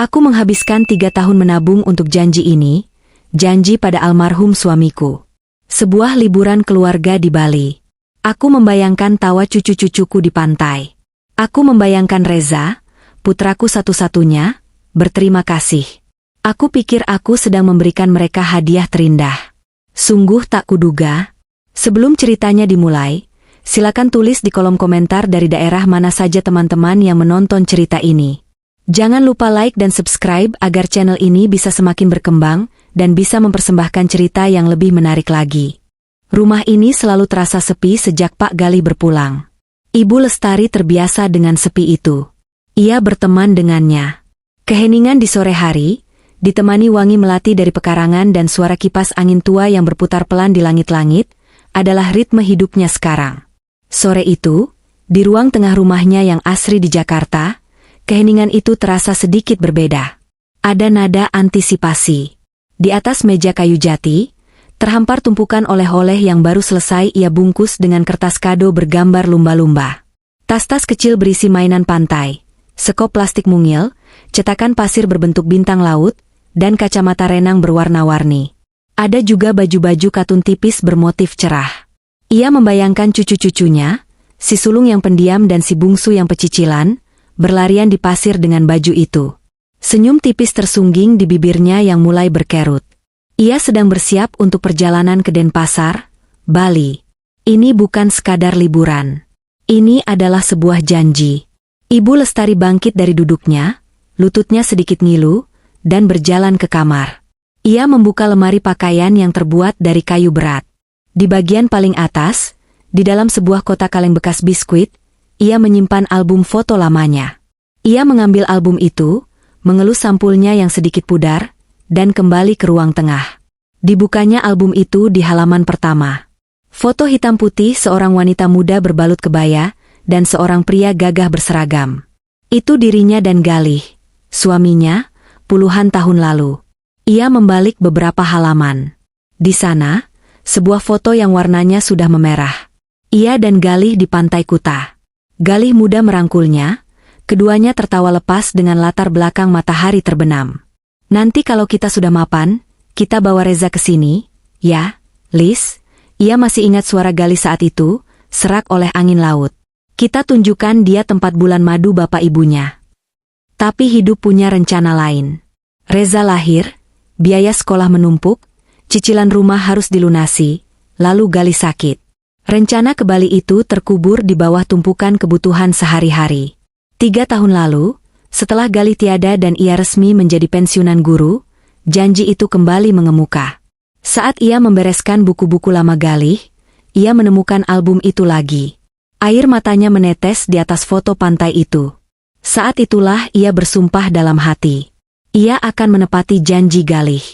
Aku menghabiskan 3 tahun menabung untuk janji ini, janji pada almarhum suamiku. Sebuah liburan keluarga di Bali. Aku membayangkan tawa cucu-cucuku di pantai. Aku membayangkan Reza, putraku satu-satunya, berterima kasih. Aku pikir aku sedang memberikan mereka hadiah terindah. Sungguh tak kuduga. Sebelum ceritanya dimulai, silakan tulis di kolom komentar dari daerah mana saja teman-teman yang menonton cerita ini. Jangan lupa like dan subscribe agar channel ini bisa semakin berkembang dan bisa mempersembahkan cerita yang lebih menarik lagi. Rumah ini selalu terasa sepi sejak Pak Galih berpulang. Ibu Lestari terbiasa dengan sepi itu. Ia berteman dengannya. Keheningan di sore hari, ditemani wangi melati dari pekarangan dan suara kipas angin tua yang berputar pelan di langit-langit, adalah ritme hidupnya sekarang. Sore itu, di ruang tengah rumahnya yang asri di Jakarta, keheningan itu terasa sedikit berbeda. Ada nada antisipasi. Di atas meja kayu jati, terhampar tumpukan oleh-oleh yang baru selesai ia bungkus dengan kertas kado bergambar lumba-lumba. Tas-tas kecil berisi mainan pantai, sekop plastik mungil, cetakan pasir berbentuk bintang laut, dan kacamata renang berwarna-warni. Ada juga baju-baju katun tipis bermotif cerah. Ia membayangkan cucu-cucunya, si sulung yang pendiam dan si bungsu yang pecicilan, berlarian di pasir dengan baju itu. Senyum tipis tersungging di bibirnya yang mulai berkerut. Ia sedang bersiap untuk perjalanan ke Denpasar, Bali. Ini bukan sekadar liburan. Ini adalah sebuah janji. Ibu Lestari bangkit dari duduknya, lututnya sedikit ngilu, dan berjalan ke kamar. Ia membuka lemari pakaian yang terbuat dari kayu berat. Di bagian paling atas, di dalam sebuah kotak kaleng bekas biskuit, ia menyimpan album foto lamanya. Ia mengambil album itu, mengelus sampulnya yang sedikit pudar, dan kembali ke ruang tengah. Dibukanya album itu di halaman pertama. Foto hitam putih seorang wanita muda berbalut kebaya, dan seorang pria gagah berseragam. Itu dirinya dan Galih, suaminya, puluhan tahun lalu. Ia membalik beberapa halaman. Di sana, sebuah foto yang warnanya sudah memerah. Ia dan Galih di pantai Kuta. Galih muda merangkulnya, keduanya tertawa lepas dengan latar belakang matahari terbenam. Nanti kalau kita sudah mapan, kita bawa Reza ke sini, ya, Lis. Ia masih ingat suara Galih saat itu, serak oleh angin laut. Kita tunjukkan dia tempat bulan madu bapak ibunya. Tapi hidup punya rencana lain. Reza lahir, biaya sekolah menumpuk, cicilan rumah harus dilunasi, lalu Galih sakit. Rencana ke Bali itu terkubur di bawah tumpukan kebutuhan sehari-hari. 3 tahun lalu, setelah Galih tiada dan ia resmi menjadi pensiunan guru, janji itu kembali mengemuka. Saat ia membereskan buku-buku lama Galih, ia menemukan album itu lagi. Air matanya menetes di atas foto pantai itu. Saat itulah ia bersumpah dalam hati. Ia akan menepati janji Galih.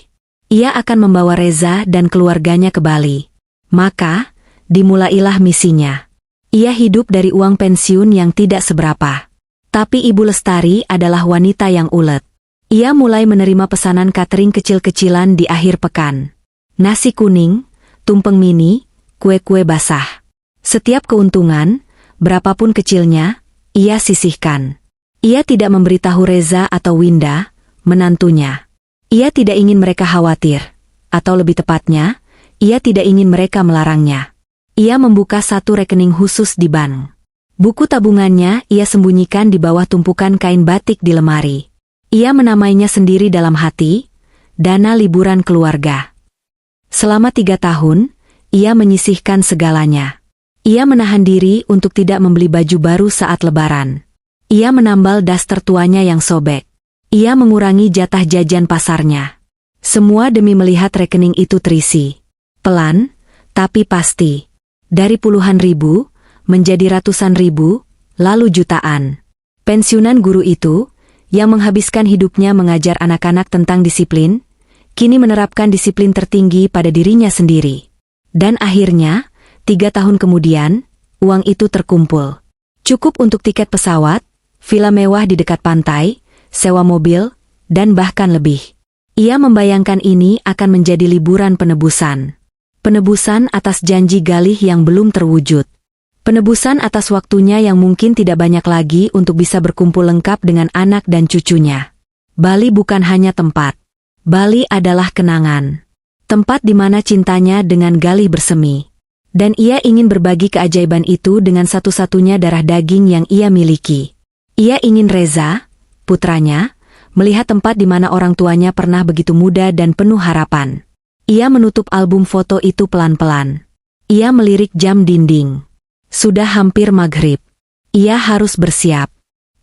Ia akan membawa Reza dan keluarganya ke Bali. Maka, dimulailah misinya. Ia hidup dari uang pensiun yang tidak seberapa. Tapi Ibu Lestari adalah wanita yang ulet. Ia mulai menerima pesanan catering kecil-kecilan di akhir pekan. Nasi kuning, tumpeng mini, kue-kue basah. Setiap keuntungan, berapapun kecilnya, ia sisihkan. Ia tidak memberitahu Reza atau Winda, menantunya. Ia tidak ingin mereka khawatir. Atau lebih tepatnya, ia tidak ingin mereka melarangnya. Ia membuka satu rekening khusus di bank. Buku tabungannya ia sembunyikan di bawah tumpukan kain batik di lemari. Ia menamainya sendiri dalam hati, dana liburan keluarga. Selama 3 tahun, ia menyisihkan segalanya. Ia menahan diri untuk tidak membeli baju baru saat lebaran. Ia menambal daster tuanya yang sobek. Ia mengurangi jatah jajan pasarnya. Semua demi melihat rekening itu terisi. Pelan, tapi pasti. Dari puluhan ribu, menjadi ratusan ribu, lalu jutaan. Pensiunan guru itu, yang menghabiskan hidupnya mengajar anak-anak tentang disiplin, kini menerapkan disiplin tertinggi pada dirinya sendiri. Dan akhirnya, 3 tahun kemudian, uang itu terkumpul. Cukup untuk tiket pesawat, villa mewah di dekat pantai, sewa mobil, dan bahkan lebih. Ia membayangkan ini akan menjadi liburan penebusan. Penebusan atas janji Galih yang belum terwujud. Penebusan atas waktunya yang mungkin tidak banyak lagi untuk bisa berkumpul lengkap dengan anak dan cucunya. Bali bukan hanya tempat. Bali adalah kenangan. Tempat di mana cintanya dengan Galih bersemi. Dan ia ingin berbagi keajaiban itu dengan satu-satunya darah daging yang ia miliki. Ia ingin Reza, putranya, melihat tempat di mana orang tuanya pernah begitu muda dan penuh harapan. Ia menutup album foto itu pelan-pelan. Ia melirik jam dinding. Sudah hampir maghrib. Ia harus bersiap.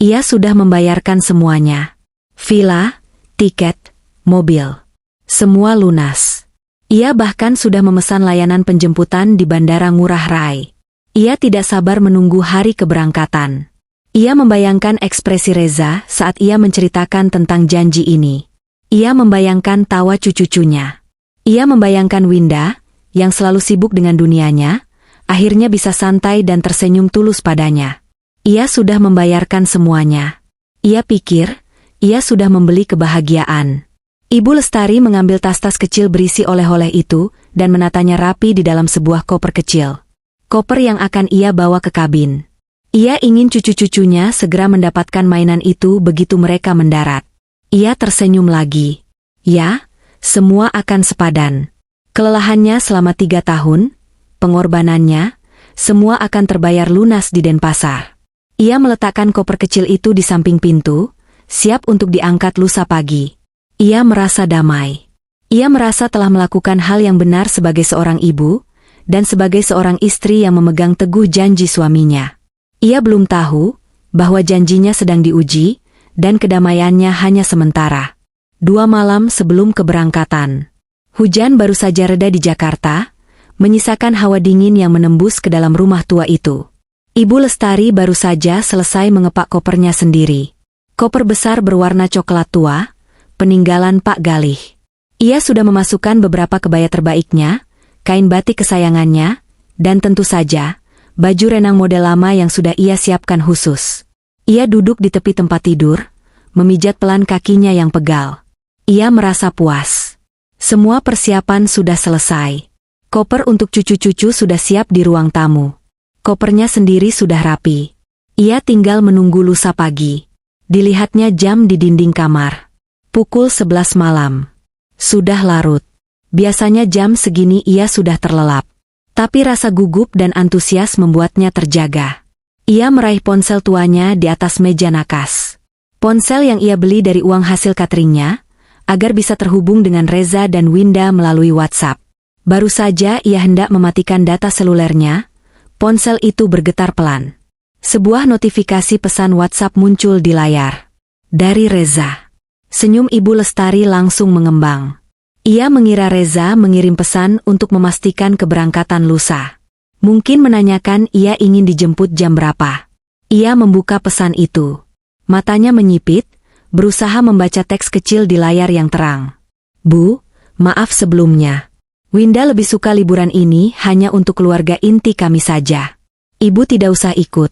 Ia sudah membayarkan semuanya. Villa, tiket, mobil. Semua lunas. Ia bahkan sudah memesan layanan penjemputan di Bandara Ngurah Rai. Ia tidak sabar menunggu hari keberangkatan. Ia membayangkan ekspresi Reza saat ia menceritakan tentang janji ini. Ia membayangkan tawa cucu-cucunya. Ia membayangkan Winda, yang selalu sibuk dengan dunianya, akhirnya bisa santai dan tersenyum tulus padanya. Ia sudah membayarkan semuanya. Ia pikir, ia sudah membeli kebahagiaan. Ibu Lestari mengambil tas-tas kecil berisi oleh-oleh itu dan menatanya rapi di dalam sebuah koper kecil. Koper yang akan ia bawa ke kabin. Ia ingin cucu-cucunya segera mendapatkan mainan itu begitu mereka mendarat. Ia tersenyum lagi. Ya, semua akan sepadan. Kelelahannya selama 3 tahun, pengorbanannya, semua akan terbayar lunas di Denpasar. Ia meletakkan koper kecil itu di samping pintu, siap untuk diangkat lusa pagi. Ia merasa damai. Ia merasa telah melakukan hal yang benar sebagai seorang ibu, dan sebagai seorang istri yang memegang teguh janji suaminya. Ia belum tahu bahwa janjinya sedang diuji, dan kedamaiannya hanya sementara. 2 malam sebelum keberangkatan. Hujan baru saja reda di Jakarta, menyisakan hawa dingin yang menembus ke dalam rumah tua itu. Ibu Lestari baru saja selesai mengepak kopernya sendiri. Koper besar berwarna coklat tua, peninggalan Pak Galih. Ia sudah memasukkan beberapa kebaya terbaiknya, kain batik kesayangannya, dan tentu saja, baju renang model lama yang sudah ia siapkan khusus. Ia duduk di tepi tempat tidur, memijat pelan kakinya yang pegal. Ia merasa puas. Semua persiapan sudah selesai. Koper untuk cucu-cucu sudah siap di ruang tamu. Kopernya sendiri sudah rapi. Ia tinggal menunggu lusa pagi. Dilihatnya jam di dinding kamar. Pukul 11 malam. Sudah larut. Biasanya jam segini ia sudah terlelap. Tapi rasa gugup dan antusias membuatnya terjaga. Ia meraih ponsel tuanya di atas meja nakas. Ponsel yang ia beli dari uang hasil cateringnya, agar bisa terhubung dengan Reza dan Winda melalui WhatsApp. Baru saja ia hendak mematikan data selulernya, ponsel itu bergetar pelan. Sebuah notifikasi pesan WhatsApp muncul di layar. Dari Reza. Senyum Ibu Lestari langsung mengembang. Ia mengira Reza mengirim pesan untuk memastikan keberangkatan lusa. Mungkin menanyakan ia ingin dijemput jam berapa. Ia membuka pesan itu. Matanya menyipit, berusaha membaca teks kecil di layar yang terang. Bu, maaf sebelumnya. Winda lebih suka liburan ini hanya untuk keluarga inti kami saja. Ibu tidak usah ikut.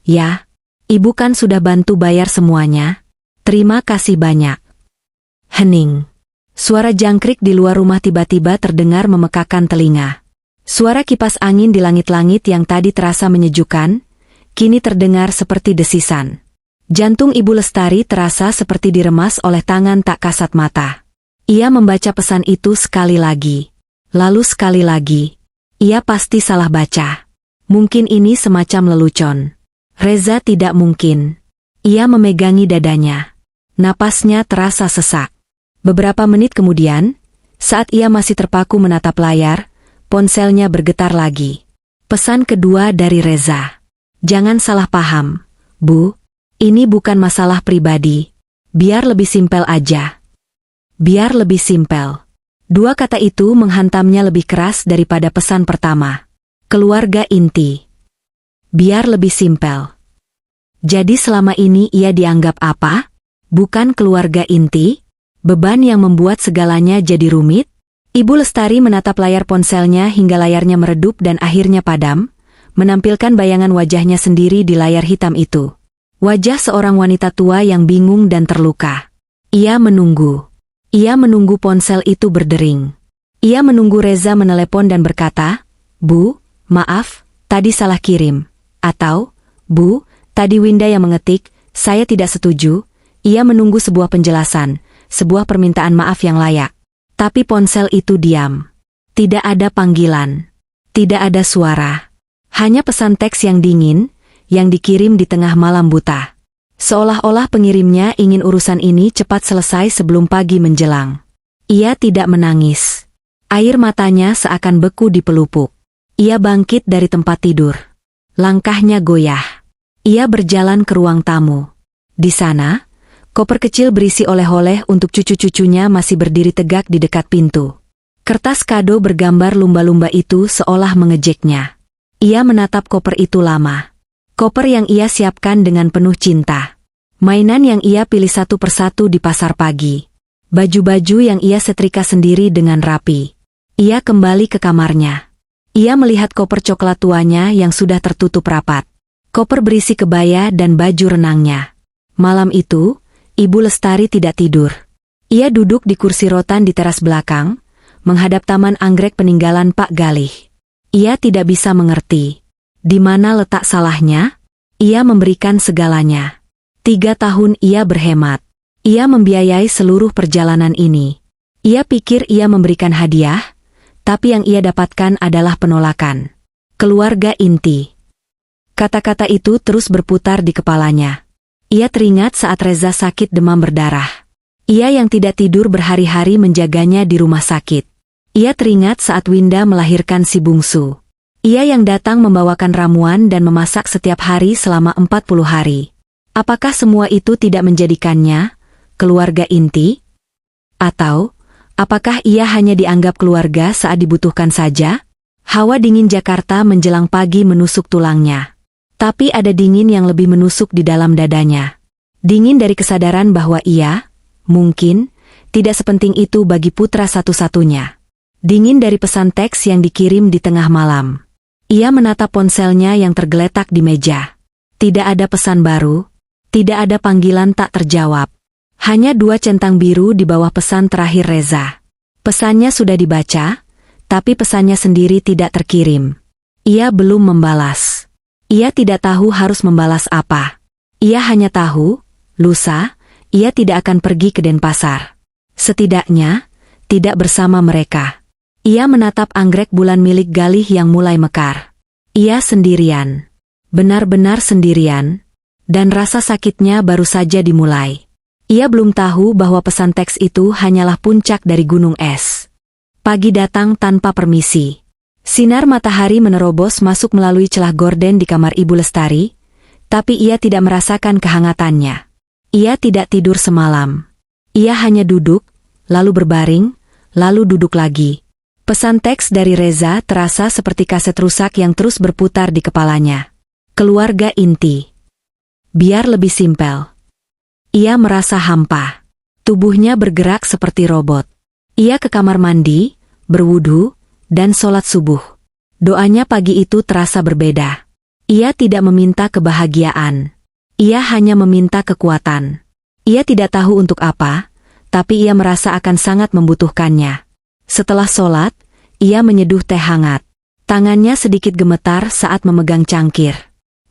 Ya, Ibu kan sudah bantu bayar semuanya. Terima kasih banyak. Hening. Suara jangkrik di luar rumah tiba-tiba terdengar memekakan telinga. Suara kipas angin di langit-langit yang tadi terasa menyejukkan, kini terdengar seperti desisan. Jantung Ibu Lestari terasa seperti diremas oleh tangan tak kasat mata. Ia membaca pesan itu sekali lagi. Lalu sekali lagi. Ia pasti salah baca. Mungkin ini semacam lelucon. Reza tidak mungkin. Ia memegangi dadanya. Napasnya terasa sesak. Beberapa menit kemudian, saat ia masih terpaku menatap layar, ponselnya bergetar lagi. Pesan kedua dari Reza. Jangan salah paham, Bu. Ini bukan masalah pribadi. Biar lebih simpel aja. Biar lebih simpel. 2 kata itu menghantamnya lebih keras daripada pesan pertama. Keluarga inti. Biar lebih simpel. Jadi selama ini ia dianggap apa? Bukan keluarga inti? Beban yang membuat segalanya jadi rumit? Ibu Lestari menatap layar ponselnya hingga layarnya meredup dan akhirnya padam, menampilkan bayangan wajahnya sendiri di layar hitam itu. Wajah seorang wanita tua yang bingung dan terluka. Ia menunggu. Ia menunggu ponsel itu berdering. Ia menunggu Reza menelepon dan berkata, Bu, maaf, tadi salah kirim. Atau, Bu, tadi Winda yang mengetik, saya tidak setuju, Ia menunggu sebuah penjelasan, sebuah permintaan maaf yang layak. Tapi ponsel itu diam. Tidak ada panggilan. Tidak ada suara. Hanya pesan teks yang dingin, yang dikirim di tengah malam buta. Seolah-olah pengirimnya ingin urusan ini cepat selesai sebelum pagi menjelang. Ia tidak menangis. Air matanya seakan beku di pelupuk. Ia bangkit dari tempat tidur. Langkahnya goyah. Ia berjalan ke ruang tamu. Di sana, koper kecil berisi oleh-oleh untuk cucu-cucunya masih berdiri tegak di dekat pintu. Kertas kado bergambar lumba-lumba itu seolah mengejeknya. Ia menatap koper itu lama. Koper yang ia siapkan dengan penuh cinta. Mainan yang ia pilih satu persatu di pasar pagi. Baju-baju yang ia setrika sendiri dengan rapi. Ia kembali ke kamarnya. Ia melihat koper coklat tuanya yang sudah tertutup rapat. Koper berisi kebaya dan baju renangnya. Malam itu, Ibu Lestari tidak tidur. Ia duduk di kursi rotan di teras belakang, menghadap taman anggrek peninggalan Pak Galih. Ia tidak bisa mengerti. Di mana letak salahnya? Ia memberikan segalanya. 3 tahun ia berhemat. Ia membiayai seluruh perjalanan ini. Ia pikir ia memberikan hadiah, tapi yang ia dapatkan adalah penolakan. Keluarga inti. Kata-kata itu terus berputar di kepalanya. Ia teringat saat Reza sakit demam berdarah. Ia yang tidak tidur berhari-hari menjaganya di rumah sakit. Ia teringat saat Winda melahirkan si bungsu. Ia yang datang membawakan ramuan dan memasak setiap hari selama 40 hari. Apakah semua itu tidak menjadikannya keluarga inti? Atau, apakah ia hanya dianggap keluarga saat dibutuhkan saja? Hawa dingin Jakarta menjelang pagi menusuk tulangnya. Tapi ada dingin yang lebih menusuk di dalam dadanya. Dingin dari kesadaran bahwa ia, mungkin, tidak sepenting itu bagi putra satu-satunya. Dingin dari pesan teks yang dikirim di tengah malam. Ia menatap ponselnya yang tergeletak di meja. Tidak ada pesan baru, tidak ada panggilan tak terjawab. Hanya 2 centang biru di bawah pesan terakhir Reza. Pesannya sudah dibaca, tapi pesannya sendiri tidak terkirim. Ia belum membalas. Ia tidak tahu harus membalas apa. Ia hanya tahu, lusa, ia tidak akan pergi ke Denpasar. Setidaknya, tidak bersama mereka. Ia menatap anggrek bulan milik Galih yang mulai mekar. Ia sendirian. Benar-benar sendirian. Dan rasa sakitnya baru saja dimulai. Ia belum tahu bahwa pesan teks itu hanyalah puncak dari gunung es. Pagi datang tanpa permisi. Sinar matahari menerobos masuk melalui celah gorden di kamar Ibu Lestari, tapi ia tidak merasakan kehangatannya. Ia tidak tidur semalam. Ia hanya duduk, lalu berbaring, lalu duduk lagi. Pesan teks dari Reza terasa seperti kaset rusak yang terus berputar di kepalanya. Keluarga inti. Biar lebih simpel. Ia merasa hampa. Tubuhnya bergerak seperti robot. Ia ke kamar mandi, berwudu, dan sholat subuh. Doanya pagi itu terasa berbeda. Ia tidak meminta kebahagiaan. Ia hanya meminta kekuatan. Ia tidak tahu untuk apa, tapi ia merasa akan sangat membutuhkannya. Setelah sholat, ia menyeduh teh hangat. Tangannya sedikit gemetar saat memegang cangkir.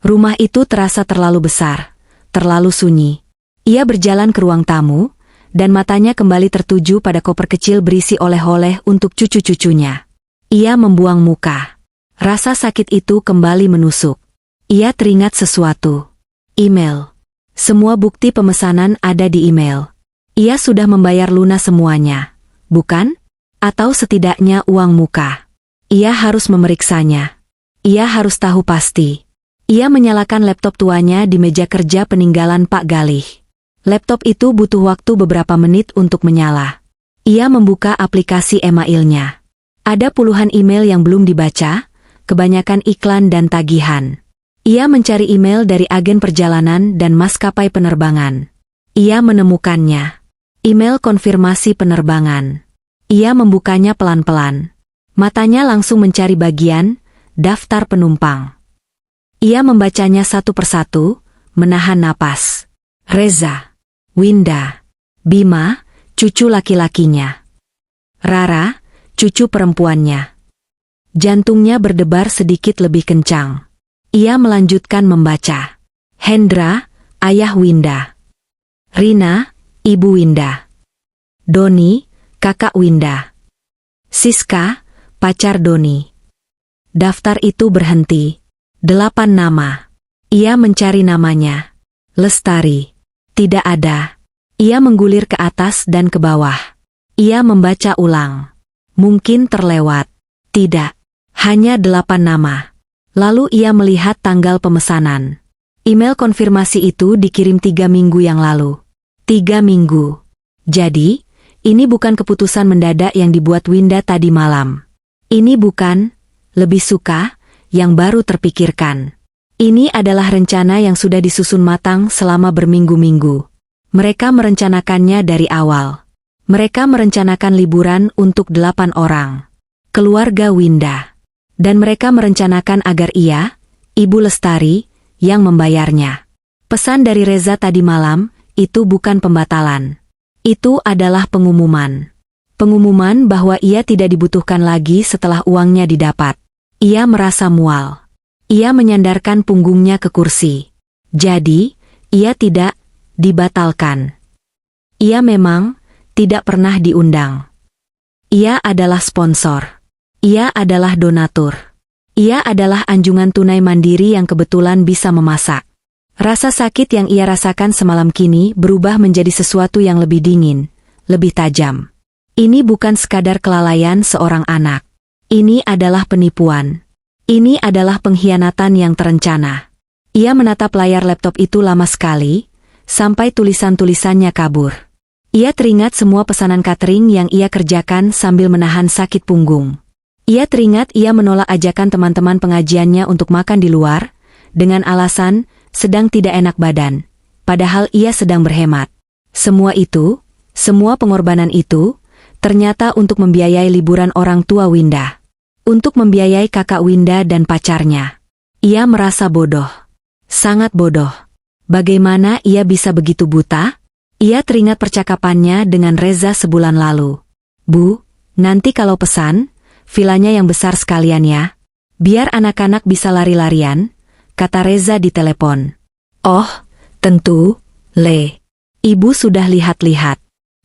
Rumah itu terasa terlalu besar, terlalu sunyi. Ia berjalan ke ruang tamu, dan matanya kembali tertuju pada koper kecil berisi oleh-oleh untuk cucu-cucunya. Ia membuang muka. Rasa sakit itu kembali menusuk. Ia teringat sesuatu. Email. Semua bukti pemesanan ada di email. Ia sudah membayar lunas semuanya, bukan? Atau setidaknya uang muka. Ia harus memeriksanya. Ia harus tahu pasti. Ia menyalakan laptop tuanya di meja kerja peninggalan Pak Galih. Laptop itu butuh waktu beberapa menit untuk menyala. Ia membuka aplikasi emailnya. Ada puluhan email yang belum dibaca, kebanyakan iklan dan tagihan. Ia mencari email dari agen perjalanan dan maskapai penerbangan. Ia menemukannya. Email konfirmasi penerbangan. Ia membukanya pelan-pelan. Matanya langsung mencari bagian, daftar penumpang. Ia membacanya satu persatu, menahan napas. Reza, Winda, Bima, cucu laki-lakinya. Rara, cucu perempuannya. Jantungnya berdebar sedikit lebih kencang. Ia melanjutkan membaca. Hendra, ayah Winda. Rina, Ibu Winda. Doni, kakak Winda. Siska, pacar Doni. Daftar itu berhenti. 8 nama. Ia mencari namanya. Lestari. Tidak ada. Ia menggulir ke atas dan ke bawah. Ia membaca ulang. Mungkin terlewat. Tidak. Hanya 8 nama. Lalu ia melihat tanggal pemesanan. Email konfirmasi itu dikirim 3 minggu yang lalu. 3 minggu. Jadi, ini bukan keputusan mendadak yang dibuat Winda tadi malam. Ini bukan, lebih suka, yang baru terpikirkan. Ini adalah rencana yang sudah disusun matang selama berminggu-minggu. Mereka merencanakannya dari awal. Mereka merencanakan liburan untuk 8 orang. Keluarga Winda. Dan mereka merencanakan agar ia, Ibu Lestari, yang membayarnya. Pesan dari Reza tadi malam, itu bukan pembatalan. Itu adalah pengumuman. Pengumuman bahwa ia tidak dibutuhkan lagi setelah uangnya didapat. Ia merasa mual. Ia menyandarkan punggungnya ke kursi. Jadi, ia tidak dibatalkan. Ia memang tidak pernah diundang. Ia adalah sponsor. Ia adalah donatur. Ia adalah anjungan tunai mandiri yang kebetulan bisa memasak. Rasa sakit yang ia rasakan semalam kini berubah menjadi sesuatu yang lebih dingin, lebih tajam. Ini bukan sekadar kelalaian seorang anak. Ini adalah penipuan. Ini adalah pengkhianatan yang terencana. Ia menatap layar laptop itu lama sekali, sampai tulisan-tulisannya kabur. Ia teringat semua pesanan catering yang ia kerjakan sambil menahan sakit punggung. Ia teringat ia menolak ajakan teman-teman pengajiannya untuk makan di luar, dengan alasan sedang tidak enak badan, padahal ia sedang berhemat. Semua itu, semua pengorbanan itu, ternyata untuk membiayai liburan orang tua Winda. Untuk membiayai kakak Winda dan pacarnya. Ia merasa bodoh. Sangat bodoh. Bagaimana ia bisa begitu buta? Ia teringat percakapannya dengan Reza sebulan lalu. Bu, nanti kalau pesan, vilanya yang besar sekalian ya. Biar anak-anak bisa lari-larian, kata Reza di telepon. Oh, tentu, Le. Ibu sudah lihat-lihat.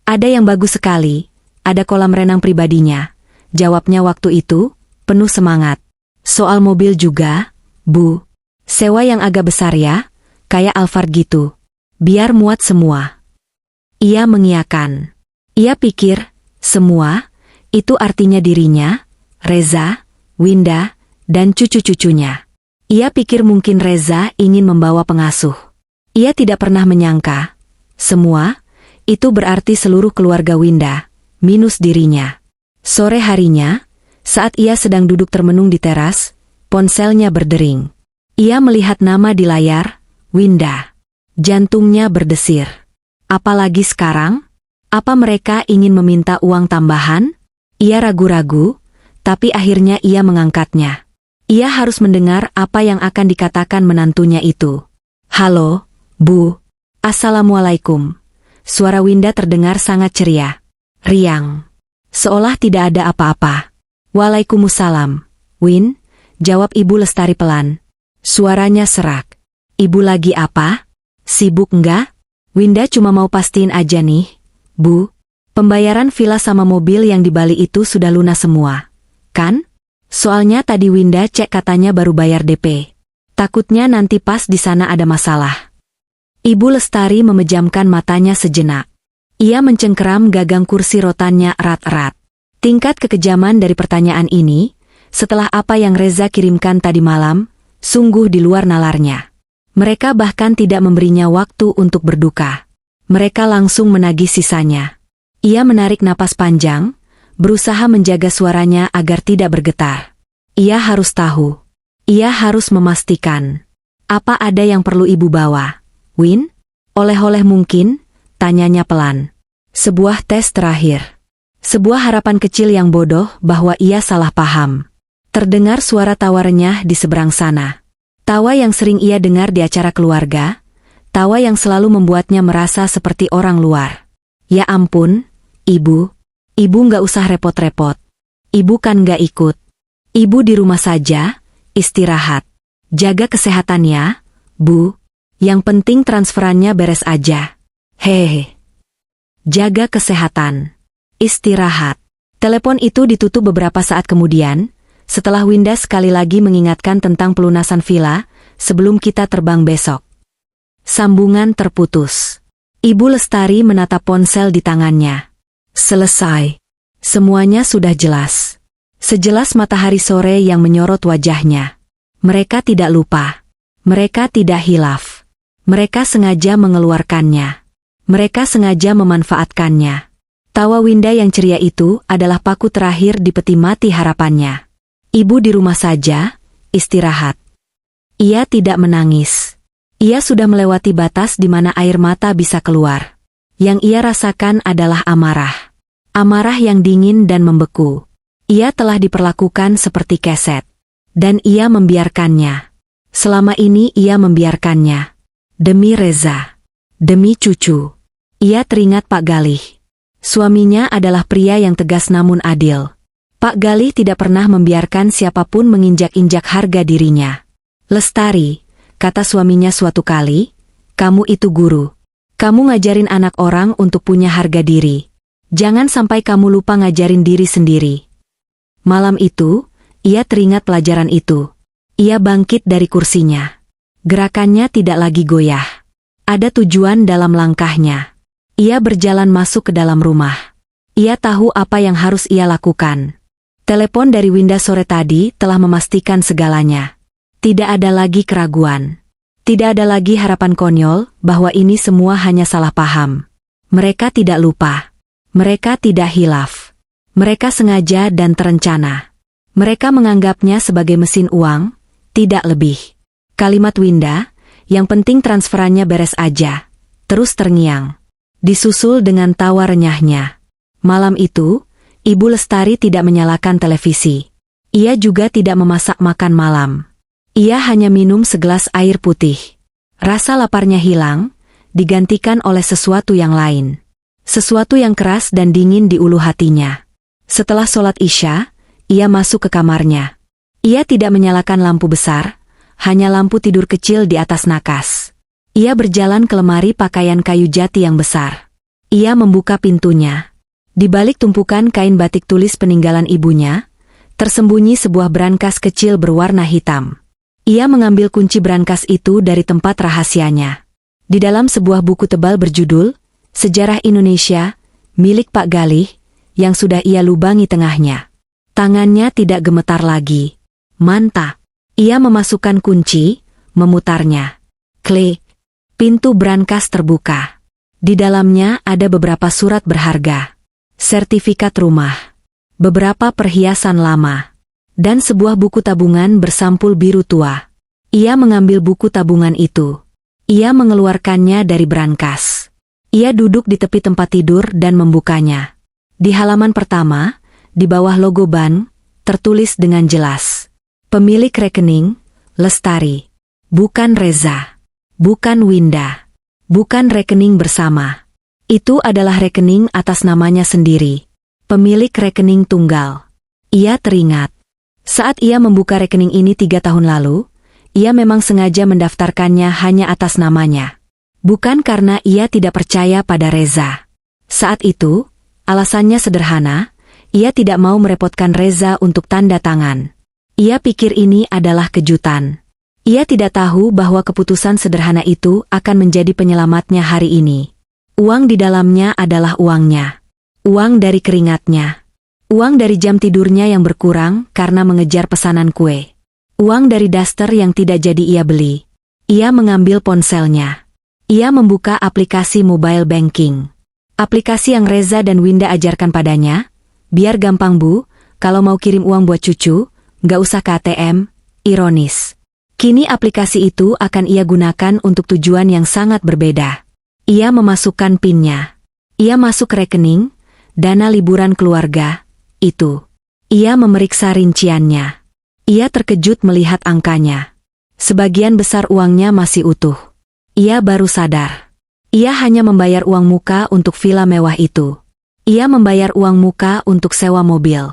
Ada yang bagus sekali, ada kolam renang pribadinya. Jawabnya waktu itu, penuh semangat. Soal mobil juga, Bu. Sewa yang agak besar ya, kayak Alphard gitu. Biar muat semua. Ia mengiyakan. Ia pikir, semua, itu artinya dirinya, Reza, Winda, dan cucu-cucunya. Ia pikir mungkin Reza ingin membawa pengasuh. Ia tidak pernah menyangka. Semua, itu berarti seluruh keluarga Winda, minus dirinya. Sore harinya, saat ia sedang duduk termenung di teras, ponselnya berdering. Ia melihat nama di layar, Winda. Jantungnya berdesir. Apalagi sekarang? Apa mereka ingin meminta uang tambahan? Ia ragu-ragu, tapi akhirnya ia mengangkatnya. Ia harus mendengar apa yang akan dikatakan menantunya itu. Halo, Bu. Assalamualaikum. Suara Winda terdengar sangat ceria. Riang. Seolah tidak ada apa-apa. Waalaikumsalam. Win, jawab Ibu Lestari pelan. Suaranya serak. Ibu lagi apa? Sibuk enggak? Winda cuma mau pastiin aja nih, Bu. Pembayaran villa sama mobil yang di Bali itu sudah lunas semua. Kan? Soalnya tadi Winda cek katanya baru bayar DP. Takutnya nanti pas di sana ada masalah. Ibu Lestari memejamkan matanya sejenak. Ia mencengkeram gagang kursi rotannya erat-erat. Tingkat kekejaman dari pertanyaan ini, setelah apa yang Reza kirimkan tadi malam, sungguh di luar nalarnya. Mereka bahkan tidak memberinya waktu untuk berduka. Mereka langsung menagih sisanya. Ia menarik napas panjang, berusaha menjaga suaranya agar tidak bergetar. Ia harus tahu. Ia harus memastikan. Apa ada yang perlu ibu bawa? Win? Oleh-oleh mungkin? Tanyanya pelan. Sebuah tes terakhir. Sebuah harapan kecil yang bodoh bahwa ia salah paham. Terdengar suara tawa renyah di seberang sana. Tawa yang sering ia dengar di acara keluarga. Tawa yang selalu membuatnya merasa seperti orang luar. Ya ampun, Ibu. Ibu nggak usah repot-repot. Ibu kan nggak ikut. Ibu di rumah saja, istirahat. Jaga kesehatannya, Bu. Yang penting transferannya beres aja. Hehe. Jaga kesehatan. Istirahat. Telepon itu ditutup beberapa saat kemudian, setelah Winda sekali lagi mengingatkan tentang pelunasan villa, sebelum kita terbang besok. Sambungan terputus. Ibu Lestari menatap ponsel di tangannya. Selesai. Semuanya sudah jelas. Sejelas matahari sore yang menyorot wajahnya. Mereka tidak lupa. Mereka tidak hilaf. Mereka sengaja mengeluarkannya. Mereka sengaja memanfaatkannya. Tawa Winda yang ceria itu adalah paku terakhir di peti mati harapannya. Ibu di rumah saja, istirahat. Ia tidak menangis. Ia sudah melewati batas di mana air mata bisa keluar. Yang ia rasakan adalah amarah. Amarah yang dingin dan membeku. Ia telah diperlakukan seperti keset. Dan ia membiarkannya. Selama ini ia membiarkannya. Demi Reza. Demi cucu. Ia teringat Pak Galih. Suaminya adalah pria yang tegas namun adil. Pak Galih tidak pernah membiarkan siapapun menginjak-injak harga dirinya. Lestari, kata suaminya suatu kali, kamu itu guru. Kamu ngajarin anak orang untuk punya harga diri. Jangan sampai kamu lupa ngajarin diri sendiri. Malam itu, ia teringat pelajaran itu. Ia bangkit dari kursinya. Gerakannya tidak lagi goyah. Ada tujuan dalam langkahnya. Ia berjalan masuk ke dalam rumah. Ia tahu apa yang harus ia lakukan. Telepon dari Winda sore tadi telah memastikan segalanya. Tidak ada lagi keraguan. Tidak ada lagi harapan konyol bahwa ini semua hanya salah paham. Mereka tidak lupa. Mereka tidak hilaf. Mereka sengaja dan terencana. Mereka menganggapnya sebagai mesin uang, tidak lebih. Kalimat Winda, yang penting transferannya beres aja, terus terngiang. Disusul dengan tawa renyahnya. Malam itu, Ibu Lestari tidak menyalakan televisi. Ia juga tidak memasak makan malam. Ia hanya minum segelas air putih. Rasa laparnya hilang, digantikan oleh sesuatu yang lain. Sesuatu yang keras dan dingin di ulu hatinya. Setelah sholat Isya, ia masuk ke kamarnya. Ia tidak menyalakan lampu besar, hanya lampu tidur kecil di atas nakas. Ia berjalan ke lemari pakaian kayu jati yang besar. Ia membuka pintunya. Di balik tumpukan kain batik tulis peninggalan ibunya, tersembunyi sebuah brankas kecil berwarna hitam. Ia mengambil kunci brankas itu dari tempat rahasianya. Di dalam sebuah buku tebal berjudul Sejarah Indonesia, milik Pak Galih, yang sudah ia lubangi tengahnya. Tangannya tidak gemetar lagi. Mantap. Ia memasukkan kunci, memutarnya. Klik. Pintu brankas terbuka. Di dalamnya ada beberapa surat berharga. Sertifikat rumah. Beberapa perhiasan lama. Dan sebuah buku tabungan bersampul biru tua. Ia mengambil buku tabungan itu. Ia mengeluarkannya dari brankas. Ia duduk di tepi tempat tidur dan membukanya. Di halaman pertama, di bawah logo bank, tertulis dengan jelas. Pemilik rekening, Lestari. Bukan Reza. Bukan Winda. Bukan rekening bersama. Itu adalah rekening atas namanya sendiri. Pemilik rekening tunggal. Ia teringat. Saat ia membuka rekening ini 3 tahun lalu, ia memang sengaja mendaftarkannya hanya atas namanya. Bukan karena ia tidak percaya pada Reza. Saat itu, alasannya sederhana, ia tidak mau merepotkan Reza untuk tanda tangan. Ia pikir ini adalah kejutan. Ia tidak tahu bahwa keputusan sederhana itu akan menjadi penyelamatnya hari ini. Uang di dalamnya adalah uangnya. Uang dari keringatnya. Uang dari jam tidurnya yang berkurang karena mengejar pesanan kue. Uang dari daster yang tidak jadi ia beli. Ia mengambil ponselnya. Ia membuka aplikasi mobile banking. Aplikasi yang Reza dan Winda ajarkan padanya. Biar gampang bu, kalau mau kirim uang buat cucu, nggak usah ke ATM, ironis. Kini aplikasi itu akan ia gunakan untuk tujuan yang sangat berbeda. Ia memasukkan PIN-nya. Ia masuk ke rekening, dana liburan keluarga, itu. Ia memeriksa rinciannya. Ia terkejut melihat angkanya. Sebagian besar uangnya masih utuh. Ia baru sadar. Ia hanya membayar uang muka untuk villa mewah itu. Ia membayar uang muka untuk sewa mobil.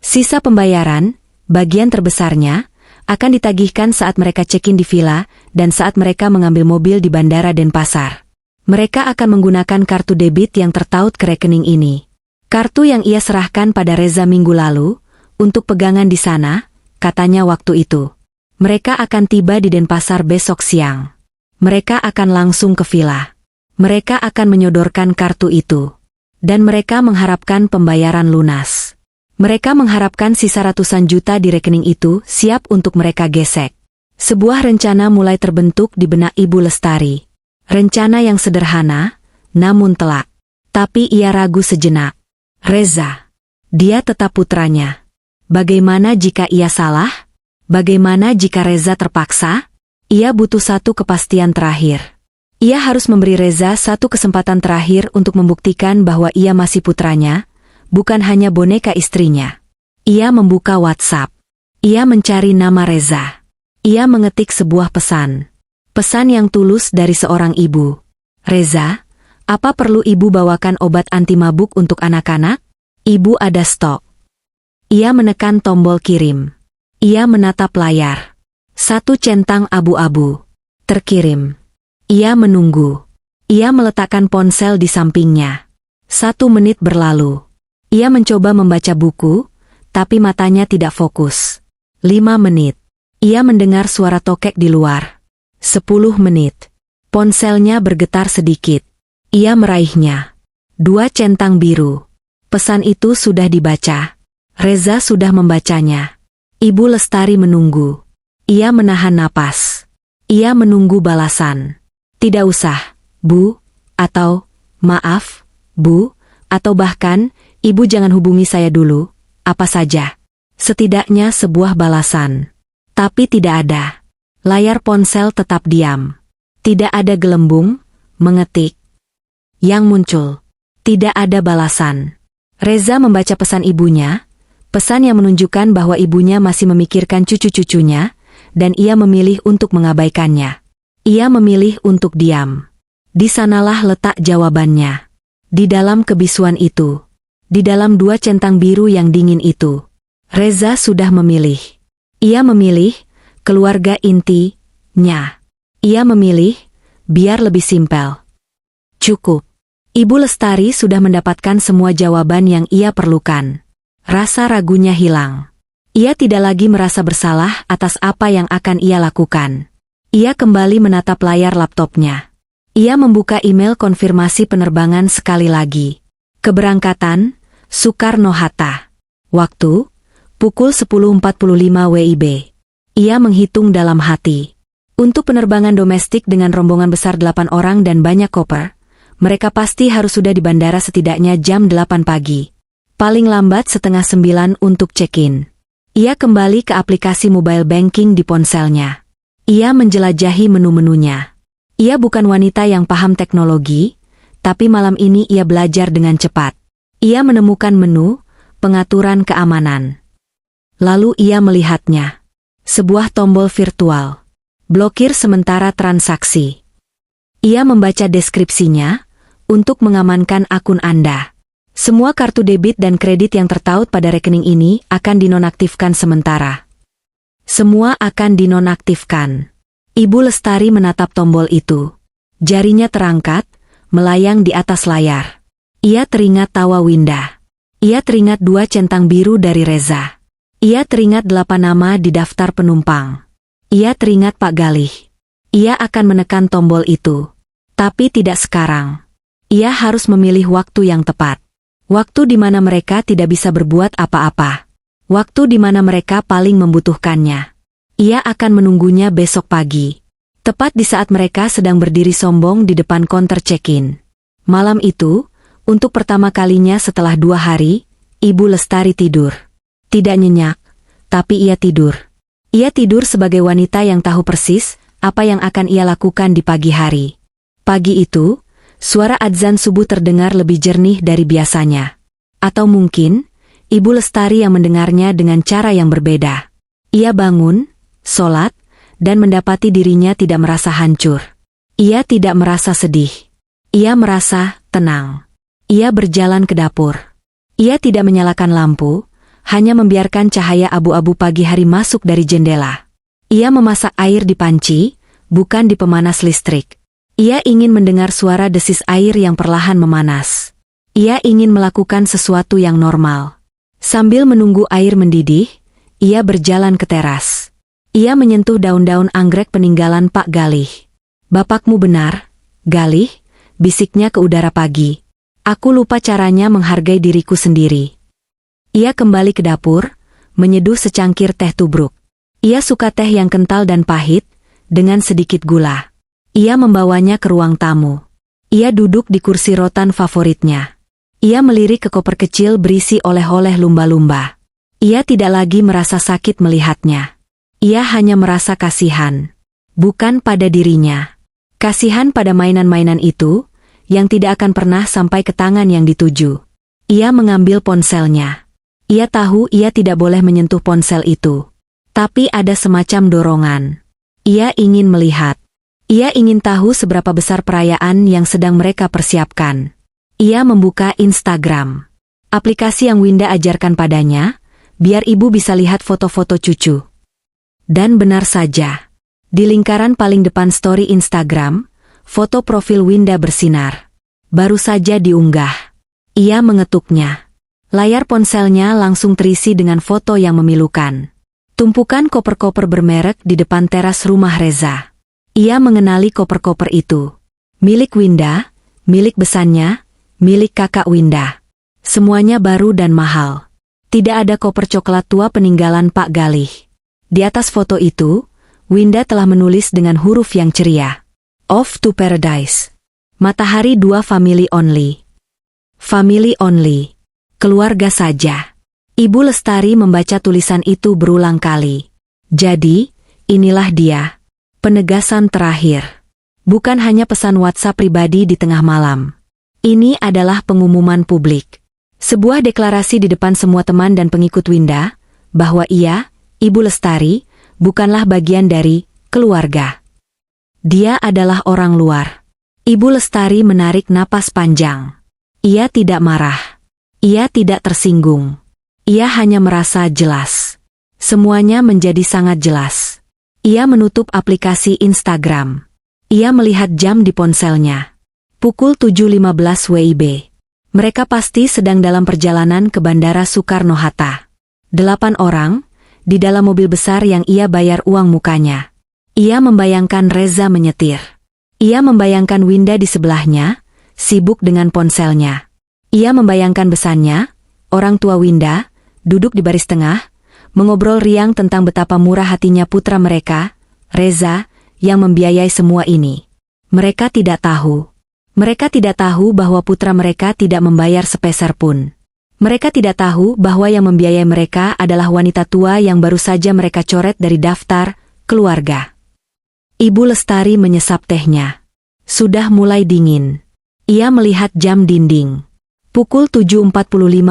Sisa pembayaran, bagian terbesarnya, akan ditagihkan saat mereka check-in di villa dan saat mereka mengambil mobil di Bandara Denpasar. Mereka akan menggunakan kartu debit yang tertaut ke rekening ini. Kartu yang ia serahkan pada Reza minggu lalu, untuk pegangan di sana, katanya waktu itu. Mereka akan tiba di Denpasar besok siang. Mereka akan langsung ke villa. Mereka akan menyodorkan kartu itu. Dan mereka mengharapkan pembayaran lunas. Mereka mengharapkan sisa ratusan juta di rekening itu siap untuk mereka gesek. Sebuah rencana mulai terbentuk di benak Ibu Lestari. Rencana yang sederhana, namun telak. Tapi ia ragu sejenak. Reza. Dia tetap putranya. Bagaimana jika ia salah? Bagaimana jika Reza terpaksa? Ia butuh satu kepastian terakhir. Ia harus memberi Reza satu kesempatan terakhir untuk membuktikan bahwa ia masih putranya, bukan hanya boneka istrinya. Ia membuka WhatsApp. Ia mencari nama Reza. Ia mengetik sebuah pesan. Pesan yang tulus dari seorang ibu. Reza, apa perlu ibu bawakan obat anti mabuk untuk anak-anak? Ibu ada stok. Ia menekan tombol kirim. Ia menatap layar. Satu centang abu-abu. Terkirim. Ia menunggu. Ia meletakkan ponsel di sampingnya. 1 menit berlalu. Ia mencoba membaca buku, tapi matanya tidak fokus. 5 menit. Ia mendengar suara tokek di luar. 10 menit. Ponselnya bergetar sedikit. Ia meraihnya. 2 centang biru. Pesan itu sudah dibaca. Reza sudah membacanya. Ibu Lestari menunggu. Ia menahan napas. Ia menunggu balasan. Tidak usah, Bu, atau maaf, Bu, atau bahkan, Ibu jangan hubungi saya dulu, apa saja. Setidaknya sebuah balasan. Tapi tidak ada. Layar ponsel tetap diam. Tidak ada gelembung, mengetik. Yang muncul. Tidak ada balasan. Reza membaca pesan ibunya, pesan yang menunjukkan bahwa ibunya masih memikirkan cucu-cucunya, dan ia memilih untuk mengabaikannya. Ia memilih untuk diam. Di sanalah letak jawabannya. Di dalam kebisuan itu. Di dalam 2 centang biru yang dingin itu. Reza sudah memilih. Ia memilih keluarga intinya. Ia memilih, biar lebih simpel. Cukup. Ibu Lestari sudah mendapatkan semua jawaban yang ia perlukan. Rasa ragunya hilang. Ia tidak lagi merasa bersalah atas apa yang akan ia lakukan. Ia kembali menatap layar laptopnya. Ia membuka email konfirmasi penerbangan sekali lagi. Keberangkatan, Soekarno-Hatta. Waktu, pukul 10.45 WIB. Ia menghitung dalam hati. Untuk penerbangan domestik dengan rombongan besar 8 orang dan banyak koper, mereka pasti harus sudah di bandara setidaknya jam 8 pagi. Paling lambat setengah 9 untuk check-in. Ia kembali ke aplikasi mobile banking di ponselnya. Ia menjelajahi menu-menunya. Ia bukan wanita yang paham teknologi, tapi malam ini ia belajar dengan cepat. Ia menemukan menu, pengaturan keamanan. Lalu ia melihatnya. Sebuah tombol virtual. Blokir sementara transaksi. Ia membaca deskripsinya, untuk mengamankan akun Anda. Semua kartu debit dan kredit yang tertaut pada rekening ini akan dinonaktifkan sementara. Semua akan dinonaktifkan. Ibu Lestari menatap tombol itu. Jarinya terangkat, melayang di atas layar. Ia teringat tawa Winda. Ia teringat 2 centang biru dari Reza. Ia teringat 8 nama di daftar penumpang. Ia teringat Pak Galih. Ia akan menekan tombol itu. Tapi tidak sekarang. Ia harus memilih waktu yang tepat. Waktu di mana mereka tidak bisa berbuat apa-apa. Waktu di mana mereka paling membutuhkannya. Ia akan menunggunya besok pagi. Tepat di saat mereka sedang berdiri sombong di depan konter check-in. Malam itu, untuk pertama kalinya setelah 2 hari, Ibu Lestari tidur. Tidak nyenyak, tapi ia tidur. Ia tidur sebagai wanita yang tahu persis apa yang akan ia lakukan di pagi hari. Pagi itu, suara adzan subuh terdengar lebih jernih dari biasanya. Atau mungkin, Ibu Lestari yang mendengarnya dengan cara yang berbeda. Ia bangun, sholat, dan mendapati dirinya tidak merasa hancur. Ia tidak merasa sedih. Ia merasa tenang. Ia berjalan ke dapur. Ia tidak menyalakan lampu, hanya membiarkan cahaya abu-abu pagi hari masuk dari jendela. Ia memasak air di panci, bukan di pemanas listrik. Ia ingin mendengar suara desis air yang perlahan memanas. Ia ingin melakukan sesuatu yang normal. Sambil menunggu air mendidih, ia berjalan ke teras. Ia menyentuh daun-daun anggrek peninggalan Pak Galih. "Bapakmu benar, Galih," bisiknya ke udara pagi. "Aku lupa caranya menghargai diriku sendiri." Ia kembali ke dapur, menyeduh secangkir teh tubruk. Ia suka teh yang kental dan pahit, dengan sedikit gula. Ia membawanya ke ruang tamu. Ia duduk di kursi rotan favoritnya. Ia melirik ke koper kecil berisi oleh-oleh lumba-lumba. Ia tidak lagi merasa sakit melihatnya. Ia hanya merasa kasihan. Bukan pada dirinya. Kasihan pada mainan-mainan itu, yang tidak akan pernah sampai ke tangan yang dituju. Ia mengambil ponselnya. Ia tahu ia tidak boleh menyentuh ponsel itu. Tapi ada semacam dorongan. Ia ingin melihat. Ia ingin tahu seberapa besar perayaan yang sedang mereka persiapkan. Ia membuka Instagram. Aplikasi yang Winda ajarkan padanya, biar ibu bisa lihat foto-foto cucu. Dan benar saja. Di lingkaran paling depan story Instagram, foto profil Winda bersinar. Baru saja diunggah. Ia mengetuknya. Layar ponselnya langsung terisi dengan foto yang memilukan. Tumpukan koper-koper bermerek di depan teras rumah Reza. Ia mengenali koper-koper itu. Milik Winda, milik besannya, milik kakak Winda. Semuanya baru dan mahal. Tidak ada koper coklat tua peninggalan Pak Galih. Di atas foto itu, Winda telah menulis dengan huruf yang ceria. "Off to Paradise. Matahari 2 family only." Family only. Keluarga saja. Ibu Lestari membaca tulisan itu berulang kali. Jadi, inilah dia. Penegasan terakhir. Bukan hanya pesan WhatsApp pribadi di tengah malam. Ini adalah pengumuman publik. Sebuah deklarasi di depan semua teman dan pengikut Winda, bahwa ia, Ibu Lestari, bukanlah bagian dari keluarga. Dia adalah orang luar. Ibu Lestari menarik napas panjang. Ia tidak marah. Ia tidak tersinggung. Ia hanya merasa jelas. Semuanya menjadi sangat jelas. Ia menutup aplikasi Instagram. Ia melihat jam di ponselnya. Pukul 7.15 WIB. Mereka pasti sedang dalam perjalanan ke Bandara Soekarno-Hatta. 8 orang, di dalam mobil besar yang ia bayar uang mukanya. Ia membayangkan Reza menyetir. Ia membayangkan Winda di sebelahnya, sibuk dengan ponselnya. Ia membayangkan besannya, orang tua Winda, duduk di baris tengah, mengobrol riang tentang betapa murah hatinya putra mereka, Reza, yang membiayai semua ini. Mereka tidak tahu. Mereka tidak tahu bahwa putra mereka tidak membayar sepeser pun. Mereka tidak tahu bahwa yang membiayai mereka adalah wanita tua yang baru saja mereka coret dari daftar keluarga. Ibu Lestari menyesap tehnya. Sudah mulai dingin. Ia melihat jam dinding. Pukul 7.45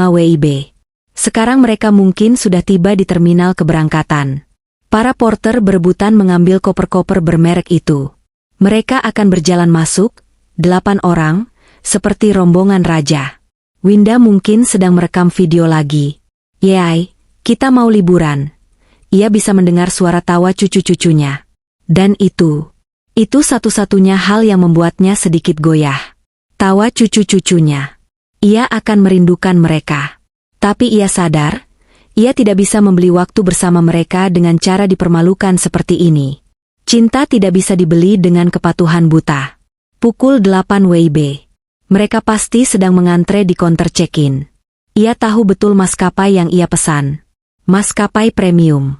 WIB. Sekarang mereka mungkin sudah tiba di terminal keberangkatan. Para porter berebutan mengambil koper-koper bermerek itu. Mereka akan berjalan masuk, 8 orang, seperti rombongan raja. Winda mungkin sedang merekam video lagi. "Yai, kita mau liburan." Ia bisa mendengar suara tawa cucu-cucunya. Dan itu satu-satunya hal yang membuatnya sedikit goyah. Tawa cucu-cucunya. Ia akan merindukan mereka. Tapi ia sadar, ia tidak bisa membeli waktu bersama mereka dengan cara dipermalukan seperti ini. Cinta tidak bisa dibeli dengan kepatuhan buta. Pukul 8 WIB. Mereka pasti sedang mengantre di counter check-in. Ia tahu betul maskapai yang ia pesan. Maskapai premium.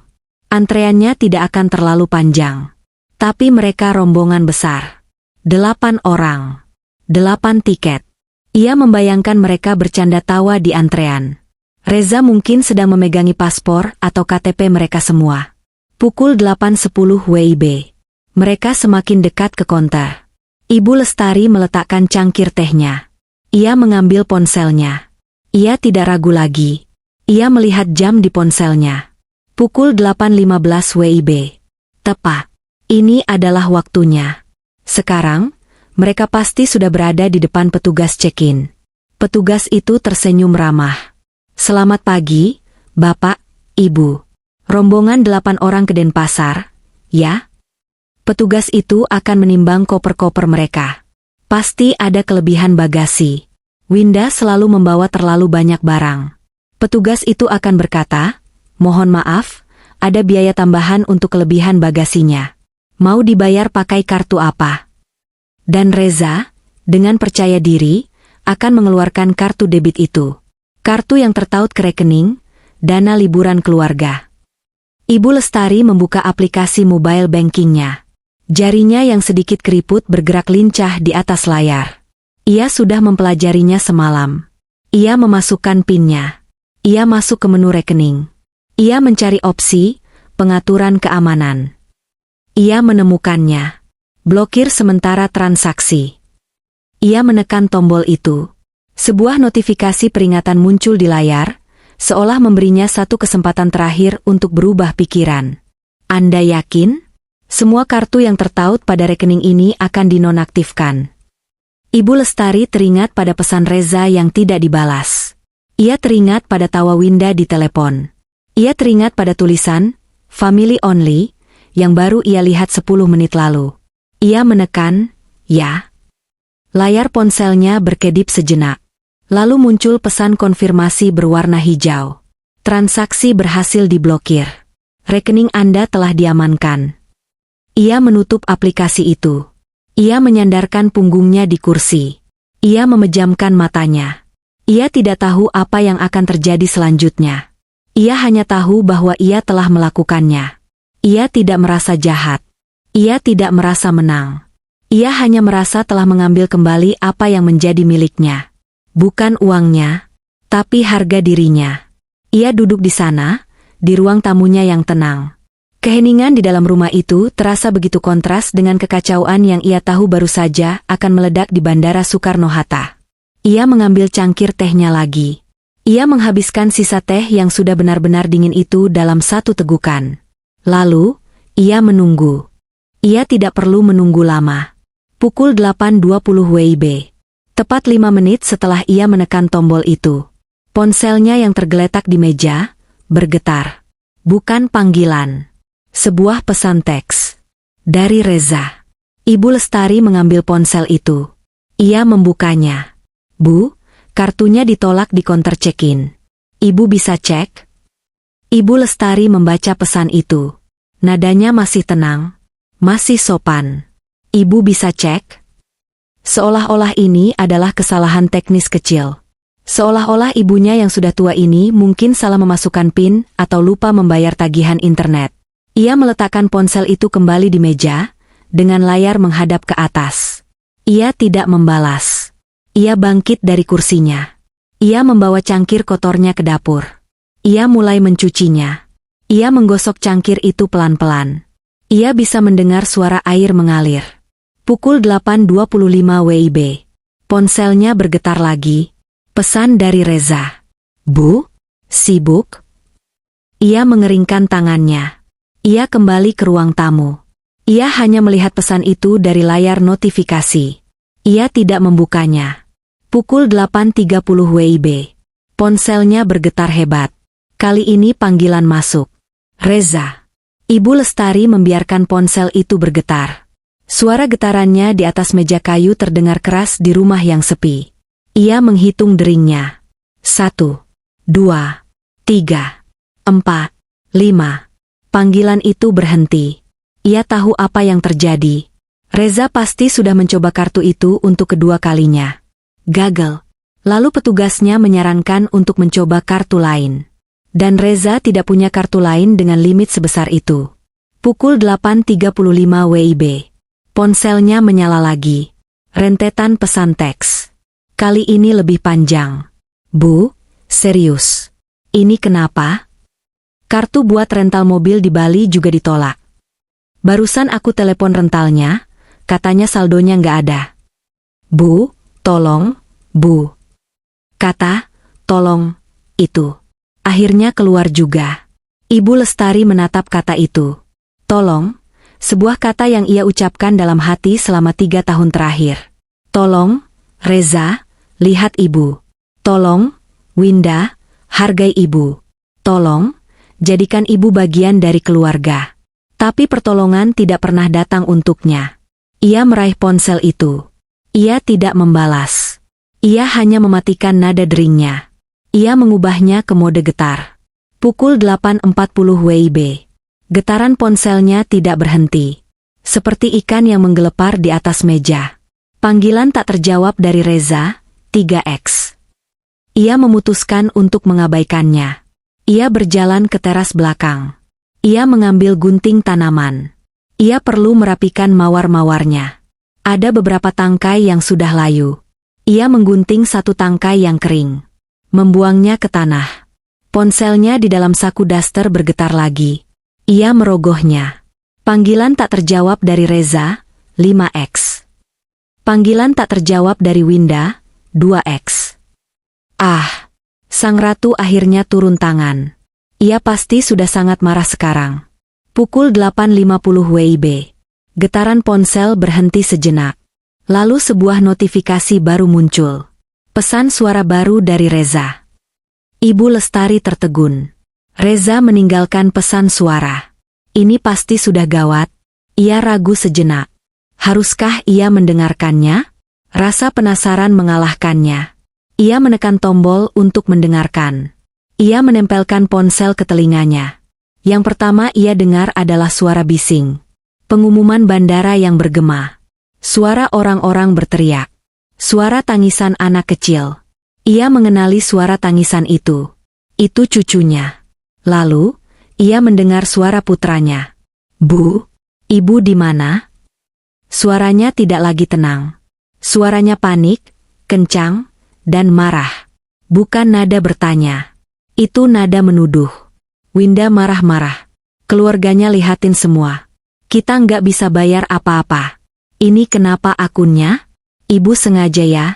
Antreannya tidak akan terlalu panjang. Tapi mereka rombongan besar. 8 orang. 8 tiket. Ia membayangkan mereka bercanda tawa di antrean. Reza mungkin sedang memegangi paspor atau KTP mereka semua. Pukul 8.10 WIB. Mereka semakin dekat ke konter. Ibu Lestari meletakkan cangkir tehnya. Ia mengambil ponselnya. Ia tidak ragu lagi. Ia melihat jam di ponselnya. Pukul 8.15 WIB. Tepat. Ini adalah waktunya. Sekarang, mereka pasti sudah berada di depan petugas check-in. Petugas itu tersenyum ramah. "Selamat pagi, Bapak, Ibu. Rombongan 8 orang ke Denpasar, ya?" Petugas itu akan menimbang koper-koper mereka. Pasti ada kelebihan bagasi. Winda selalu membawa terlalu banyak barang. Petugas itu akan berkata, "Mohon maaf, ada biaya tambahan untuk kelebihan bagasinya. Mau dibayar pakai kartu apa?" Dan Reza, dengan percaya diri, akan mengeluarkan kartu debit itu. Kartu yang tertaut ke rekening, dana liburan keluarga. Ibu Lestari membuka aplikasi mobile bankingnya. Jarinya yang sedikit keriput bergerak lincah di atas layar. Ia sudah mempelajarinya semalam. Ia memasukkan PIN-nya. Ia masuk ke menu rekening. Ia mencari opsi, pengaturan keamanan. Ia menemukannya. Blokir sementara transaksi. Ia menekan tombol itu. Sebuah notifikasi peringatan muncul di layar, seolah memberinya satu kesempatan terakhir untuk berubah pikiran. Anda yakin? Semua kartu yang tertaut pada rekening ini akan dinonaktifkan. Ibu Lestari teringat pada pesan Reza yang tidak dibalas. Ia teringat pada tawa Winda di telepon. Ia teringat pada tulisan, "Family Only," yang baru ia lihat 10 menit lalu. Ia menekan, "Ya." Layar ponselnya berkedip sejenak. Lalu muncul pesan konfirmasi berwarna hijau. Transaksi berhasil diblokir. Rekening Anda telah diamankan. Ia menutup aplikasi itu. Ia menyandarkan punggungnya di kursi. Ia memejamkan matanya. Ia tidak tahu apa yang akan terjadi selanjutnya. Ia hanya tahu bahwa ia telah melakukannya. Ia tidak merasa jahat. Ia tidak merasa menang. Ia hanya merasa telah mengambil kembali apa yang menjadi miliknya. Bukan uangnya, tapi harga dirinya. Ia duduk di sana, di ruang tamunya yang tenang. Keheningan di dalam rumah itu terasa begitu kontras dengan kekacauan yang ia tahu baru saja akan meledak di Bandara Soekarno-Hatta. Ia mengambil cangkir tehnya lagi. Ia menghabiskan sisa teh yang sudah benar-benar dingin itu dalam satu tegukan. Lalu, ia menunggu. Ia tidak perlu menunggu lama. Pukul 8.20 WIB. Tepat 5 menit setelah ia menekan tombol itu. Ponselnya yang tergeletak di meja, bergetar. Bukan panggilan. Sebuah pesan teks. Dari Reza. Ibu Lestari mengambil ponsel itu. Ia membukanya. "Bu, kartunya ditolak di konter check-in. Ibu bisa cek?" Ibu Lestari membaca pesan itu. Nadanya masih tenang. Masih sopan. "Ibu bisa cek?" Seolah-olah ini adalah kesalahan teknis kecil. Seolah-olah ibunya yang sudah tua ini mungkin salah memasukkan PIN atau lupa membayar tagihan internet. Ia meletakkan ponsel itu kembali di meja, dengan layar menghadap ke atas. Ia tidak membalas. Ia bangkit dari kursinya. Ia membawa cangkir kotornya ke dapur. Ia mulai mencucinya. Ia menggosok cangkir itu pelan-pelan. Ia bisa mendengar suara air mengalir. Pukul 8.25 WIB. Ponselnya bergetar lagi. Pesan dari Reza. "Bu, sibuk?" Ia mengeringkan tangannya. Ia kembali ke ruang tamu. Ia hanya melihat pesan itu dari layar notifikasi. Ia tidak membukanya. Pukul 8.30 WIB. Ponselnya bergetar hebat. Kali ini panggilan masuk. "Reza." Ibu Lestari membiarkan ponsel itu bergetar. Suara getarannya di atas meja kayu terdengar keras di rumah yang sepi. Ia menghitung deringnya. 1, 2, 3, 4, 5. Panggilan itu berhenti. Ia tahu apa yang terjadi. Reza pasti sudah mencoba kartu itu untuk kedua kalinya. Gagal. Lalu petugasnya menyarankan untuk mencoba kartu lain. Dan Reza tidak punya kartu lain dengan limit sebesar itu. Pukul 8.35 WIB. Ponselnya menyala lagi. Rentetan pesan teks. Kali ini lebih panjang. "Bu, serius. Ini kenapa? Kartu buat rental mobil di Bali juga ditolak. Barusan aku telepon rentalnya, katanya saldonya nggak ada. Bu, tolong, Bu." Kata, "tolong," itu akhirnya keluar juga. Ibu Lestari menatap kata itu. Tolong, sebuah kata yang ia ucapkan dalam hati selama 3 tahun terakhir. Tolong, Reza, lihat ibu. Tolong, Winda, hargai ibu. Tolong, jadikan ibu bagian dari keluarga. Tapi pertolongan tidak pernah datang untuknya. Ia meraih ponsel itu. Ia tidak membalas. Ia hanya mematikan nada deringnya. Ia mengubahnya ke mode getar. Pukul 8.40 WIB. Getaran ponselnya tidak berhenti. Seperti ikan yang menggelepar di atas meja. Panggilan tak terjawab dari Reza, 3X. Ia memutuskan untuk mengabaikannya. Ia berjalan ke teras belakang. Ia mengambil gunting tanaman. Ia perlu merapikan mawar-mawarnya. Ada beberapa tangkai yang sudah layu. Ia menggunting satu tangkai yang kering. Membuangnya ke tanah. Ponselnya di dalam saku daster bergetar lagi. Ia merogohnya. Panggilan tak terjawab dari Reza, 5X. Panggilan tak terjawab dari Winda, 2X. Ah, sang ratu akhirnya turun tangan. Ia pasti sudah sangat marah sekarang. Pukul 8.50 WIB. Getaran ponsel berhenti sejenak. Lalu sebuah notifikasi baru muncul. Pesan suara baru dari Reza. Ibu Lestari tertegun. Reza meninggalkan pesan suara. Ini pasti sudah gawat. Ia ragu sejenak. Haruskah ia mendengarkannya? Rasa penasaran mengalahkannya. Ia menekan tombol untuk mendengarkan. Ia menempelkan ponsel ke telinganya. Yang pertama ia dengar adalah suara bising. Pengumuman bandara yang bergema. Suara orang-orang berteriak. Suara tangisan anak kecil. Ia mengenali suara tangisan itu. Itu cucunya. Lalu, ia mendengar suara putranya. Bu, ibu di mana? Suaranya tidak lagi tenang. Suaranya panik, kencang, dan marah. Bukan nada bertanya. Itu nada menuduh. Winda marah-marah. Keluarganya lihatin semua. Kita nggak bisa bayar apa-apa. Ini kenapa akunnya? Ibu sengaja ya?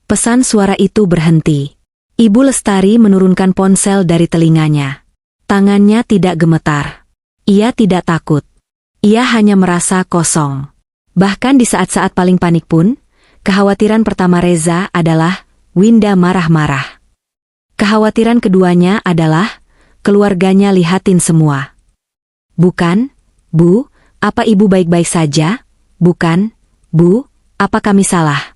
Pesan suara itu berhenti. Ibu Lestari menurunkan ponsel dari telinganya. Tangannya tidak gemetar. Ia tidak takut. Ia hanya merasa kosong. Bahkan di saat-saat paling panik pun, kekhawatiran pertama Reza adalah Winda marah-marah. Kekhawatiran keduanya adalah keluarganya lihatin semua. Bukan, Bu, apa ibu baik-baik saja? Bukan, Bu, apa kami salah?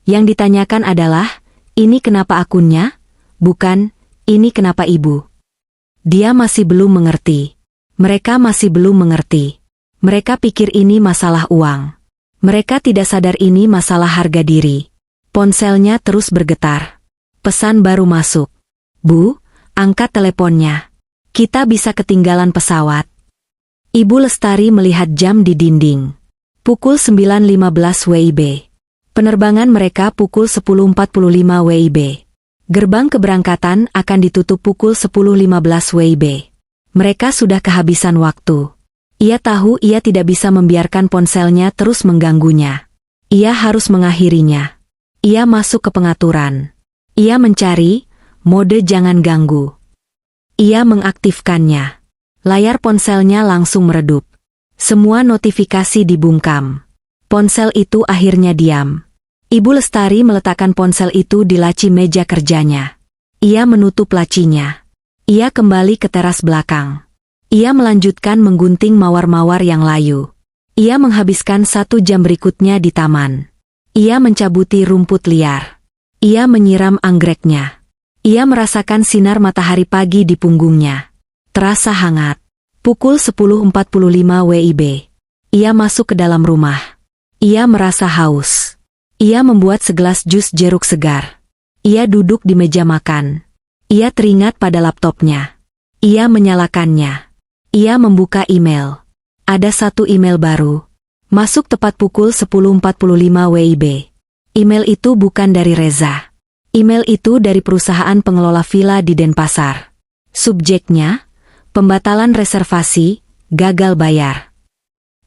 Yang ditanyakan adalah, ini kenapa akunnya? Bukan, ini kenapa ibu? Dia masih belum mengerti. Mereka masih belum mengerti. Mereka pikir ini masalah uang. Mereka tidak sadar ini masalah harga diri. Ponselnya terus bergetar. Pesan baru masuk. Bu, angkat teleponnya. Kita bisa ketinggalan pesawat. Ibu Lestari melihat jam di dinding. Pukul 9.15 WIB. Penerbangan mereka pukul 10.45 WIB. Gerbang keberangkatan akan ditutup pukul 10.15 WIB. Mereka sudah kehabisan waktu. Ia tahu ia tidak bisa membiarkan ponselnya terus mengganggunya. Ia harus mengakhirinya. Ia masuk ke pengaturan. Ia mencari mode jangan ganggu. Ia mengaktifkannya. Layar ponselnya langsung meredup. Semua notifikasi dibungkam. Ponsel itu akhirnya diam. Ibu Lestari meletakkan ponsel itu di laci meja kerjanya. Ia menutup lacinya. Ia kembali ke teras belakang. Ia melanjutkan menggunting mawar-mawar yang layu. Ia menghabiskan 1 jam berikutnya di taman. Ia mencabuti rumput liar. Ia menyiram anggreknya. Ia merasakan sinar matahari pagi di punggungnya. Terasa hangat. Pukul 10.45 WIB. Ia masuk ke dalam rumah. Ia merasa haus. Ia membuat segelas jus jeruk segar. Ia duduk di meja makan. Ia teringat pada laptopnya. Ia menyalakannya. Ia membuka email. Ada 1 email baru. Masuk tepat pukul 10.45 WIB. Email itu bukan dari Reza. Email itu dari perusahaan pengelola villa di Denpasar. Subjeknya, pembatalan reservasi, gagal bayar.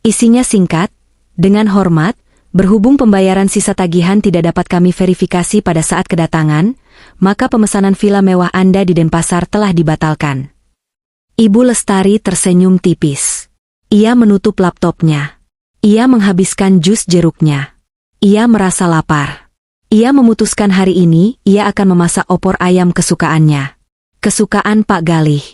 Isinya singkat, dengan hormat, berhubung pembayaran sisa tagihan tidak dapat kami verifikasi pada saat kedatangan, maka pemesanan villa mewah Anda di Denpasar telah dibatalkan. Ibu Lestari tersenyum tipis. Ia menutup laptopnya. Ia menghabiskan jus jeruknya. Ia merasa lapar. Ia memutuskan hari ini ia akan memasak opor ayam kesukaannya. Kesukaan Pak Galih.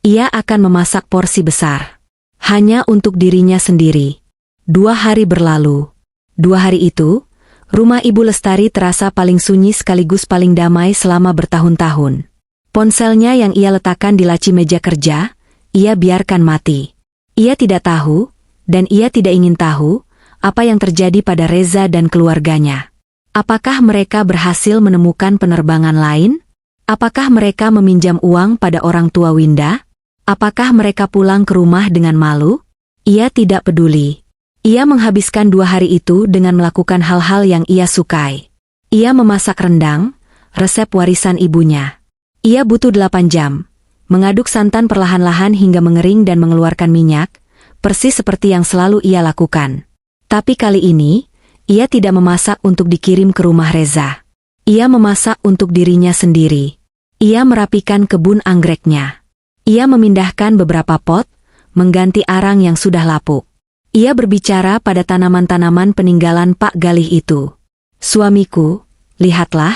Ia akan memasak porsi besar. Hanya untuk dirinya sendiri. 2 hari berlalu. 2 hari itu, rumah Ibu Lestari terasa paling sunyi sekaligus paling damai selama bertahun-tahun. Ponselnya yang ia letakkan di laci meja kerja, ia biarkan mati. Ia tidak tahu, dan ia tidak ingin tahu, apa yang terjadi pada Reza dan keluarganya. Apakah mereka berhasil menemukan penerbangan lain? Apakah mereka meminjam uang pada orang tua Winda? Apakah mereka pulang ke rumah dengan malu? Ia tidak peduli. Ia menghabiskan 2 hari itu dengan melakukan hal-hal yang ia sukai. Ia memasak rendang, resep warisan ibunya. Ia butuh 8 jam. Mengaduk santan perlahan-lahan hingga mengering dan mengeluarkan minyak, persis seperti yang selalu ia lakukan. Tapi kali ini, ia tidak memasak untuk dikirim ke rumah Reza. Ia memasak untuk dirinya sendiri. Ia merapikan kebun anggreknya. Ia memindahkan beberapa pot, mengganti arang yang sudah lapuk. Ia berbicara pada tanaman-tanaman peninggalan Pak Galih itu. "Suamiku, lihatlah,"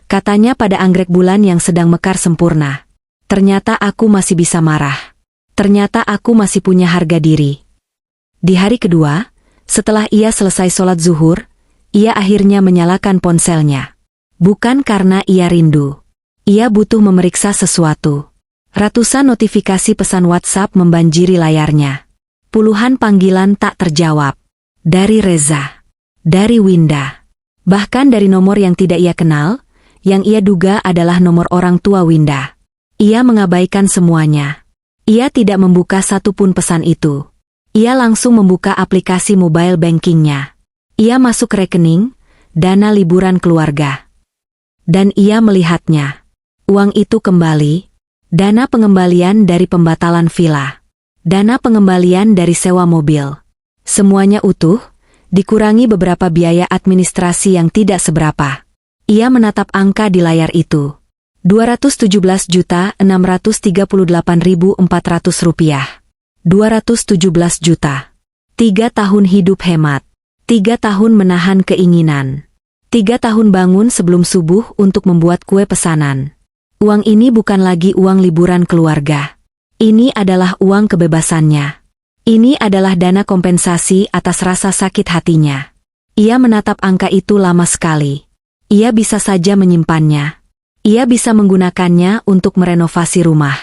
katanya pada anggrek bulan yang sedang mekar sempurna. "Ternyata aku masih bisa marah. Ternyata aku masih punya harga diri." Di hari kedua, setelah ia selesai sholat zuhur, ia akhirnya menyalakan ponselnya. Bukan karena ia rindu. Ia butuh memeriksa sesuatu. Ratusan notifikasi pesan WhatsApp membanjiri layarnya. Puluhan panggilan tak terjawab. Dari Reza. Dari Winda. Bahkan dari nomor yang tidak ia kenal, yang ia duga adalah nomor orang tua Winda. Ia mengabaikan semuanya. Ia tidak membuka satupun pesan itu. Ia langsung membuka aplikasi mobile bankingnya. Ia masuk ke rekening, dana liburan keluarga. Dan ia melihatnya. Uang itu kembali. Dana pengembalian dari pembatalan villa. Dana pengembalian dari sewa mobil. Semuanya utuh, dikurangi beberapa biaya administrasi yang tidak seberapa. Ia menatap angka di layar itu. 217.638.400 rupiah. 217 juta. 3 tahun hidup hemat. 3 tahun menahan keinginan. 3 tahun bangun sebelum subuh untuk membuat kue pesanan. Uang ini bukan lagi uang liburan keluarga. Ini adalah uang kebebasannya. Ini adalah dana kompensasi atas rasa sakit hatinya. Ia menatap angka itu lama sekali. Ia bisa saja menyimpannya. Ia bisa menggunakannya untuk merenovasi rumah.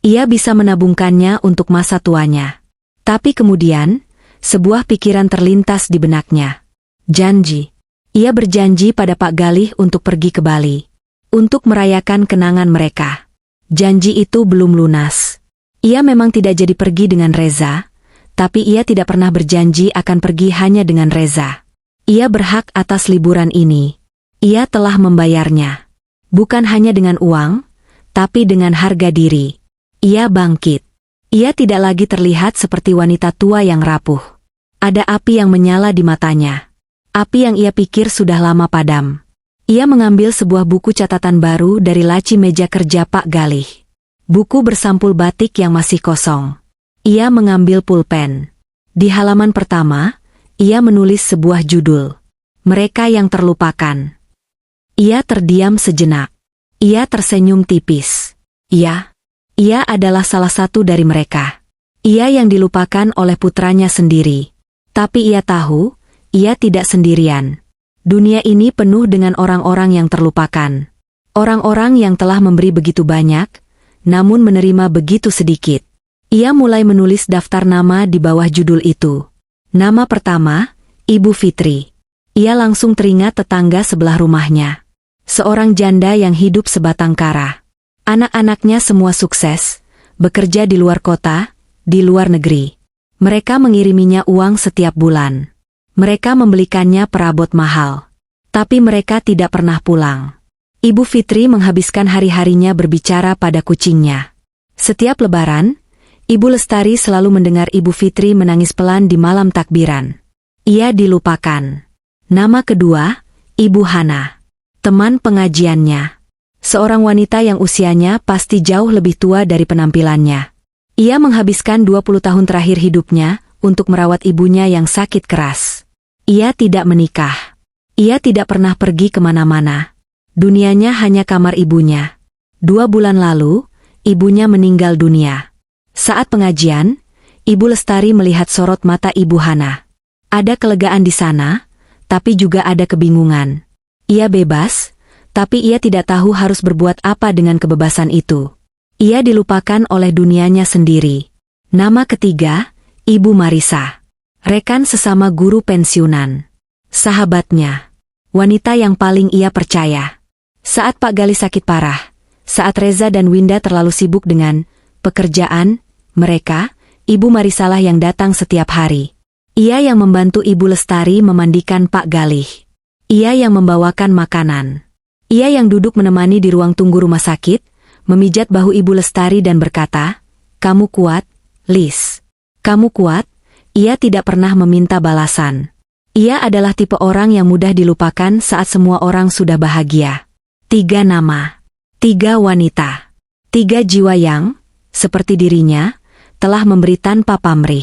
Ia bisa menabungkannya untuk masa tuanya. Tapi kemudian, sebuah pikiran terlintas di benaknya. Janji. Ia berjanji pada Pak Galih untuk pergi ke Bali. Untuk merayakan kenangan mereka. Janji itu belum lunas. Ia memang tidak jadi pergi dengan Reza, tapi ia tidak pernah berjanji akan pergi hanya dengan Reza. Ia berhak atas liburan ini. Ia telah membayarnya. Bukan hanya dengan uang, tapi dengan harga diri. Ia bangkit. Ia tidak lagi terlihat seperti wanita tua yang rapuh. Ada api yang menyala di matanya. Api yang ia pikir sudah lama padam. Ia mengambil sebuah buku catatan baru dari laci meja kerja Pak Galih. Buku bersampul batik yang masih kosong. Ia mengambil pulpen. Di halaman pertama, ia menulis sebuah judul. Mereka yang terlupakan. Ia terdiam sejenak. Ia tersenyum tipis. Ia adalah salah satu dari mereka. Ia yang dilupakan oleh putranya sendiri. Tapi ia tahu, ia tidak sendirian. Dunia ini penuh dengan orang-orang yang terlupakan. Orang-orang yang telah memberi begitu banyak, namun menerima begitu sedikit. Ia mulai menulis daftar nama di bawah judul itu. Nama pertama, Ibu Fitri. Ia langsung teringat tetangga sebelah rumahnya. Seorang janda yang hidup sebatang kara. Anak-anaknya semua sukses, bekerja di luar kota, di luar negeri. Mereka mengiriminya uang setiap bulan. Mereka membelikannya perabot mahal. Tapi mereka tidak pernah pulang. Ibu Fitri menghabiskan hari-harinya berbicara pada kucingnya. Setiap lebaran, Ibu Lestari selalu mendengar Ibu Fitri menangis pelan di malam takbiran. Ia dilupakan. Nama kedua, Ibu Hana. Teman pengajiannya. Seorang wanita yang usianya pasti jauh lebih tua dari penampilannya. Ia menghabiskan 20 tahun terakhir hidupnya untuk merawat ibunya yang sakit keras. Ia tidak menikah. Ia tidak pernah pergi kemana-mana. Dunianya hanya kamar ibunya. 2 bulan lalu, ibunya meninggal dunia. Saat pengajian, Ibu Lestari melihat sorot mata Ibu Hana. Ada kelegaan di sana, tapi juga ada kebingungan. Ia bebas, tapi ia tidak tahu harus berbuat apa dengan kebebasan itu. Ia dilupakan oleh dunianya sendiri. Nama ketiga, Ibu Marisa. Rekan sesama guru pensiunan. Sahabatnya. Wanita yang paling ia percaya. Saat Pak Gali sakit parah, saat Reza dan Winda terlalu sibuk dengan pekerjaan mereka, Ibu Marisalah yang datang setiap hari. Ia yang membantu Ibu Lestari memandikan Pak Galih. Ia yang membawakan makanan. Ia yang duduk menemani di ruang tunggu rumah sakit, memijat bahu Ibu Lestari dan berkata, "Kamu kuat, Lis. Kamu kuat." Ia tidak pernah meminta balasan. Ia adalah tipe orang yang mudah dilupakan saat semua orang sudah bahagia. 3 nama. 3 wanita. 3 jiwa yang, seperti dirinya, telah memberi tanpa pamrih.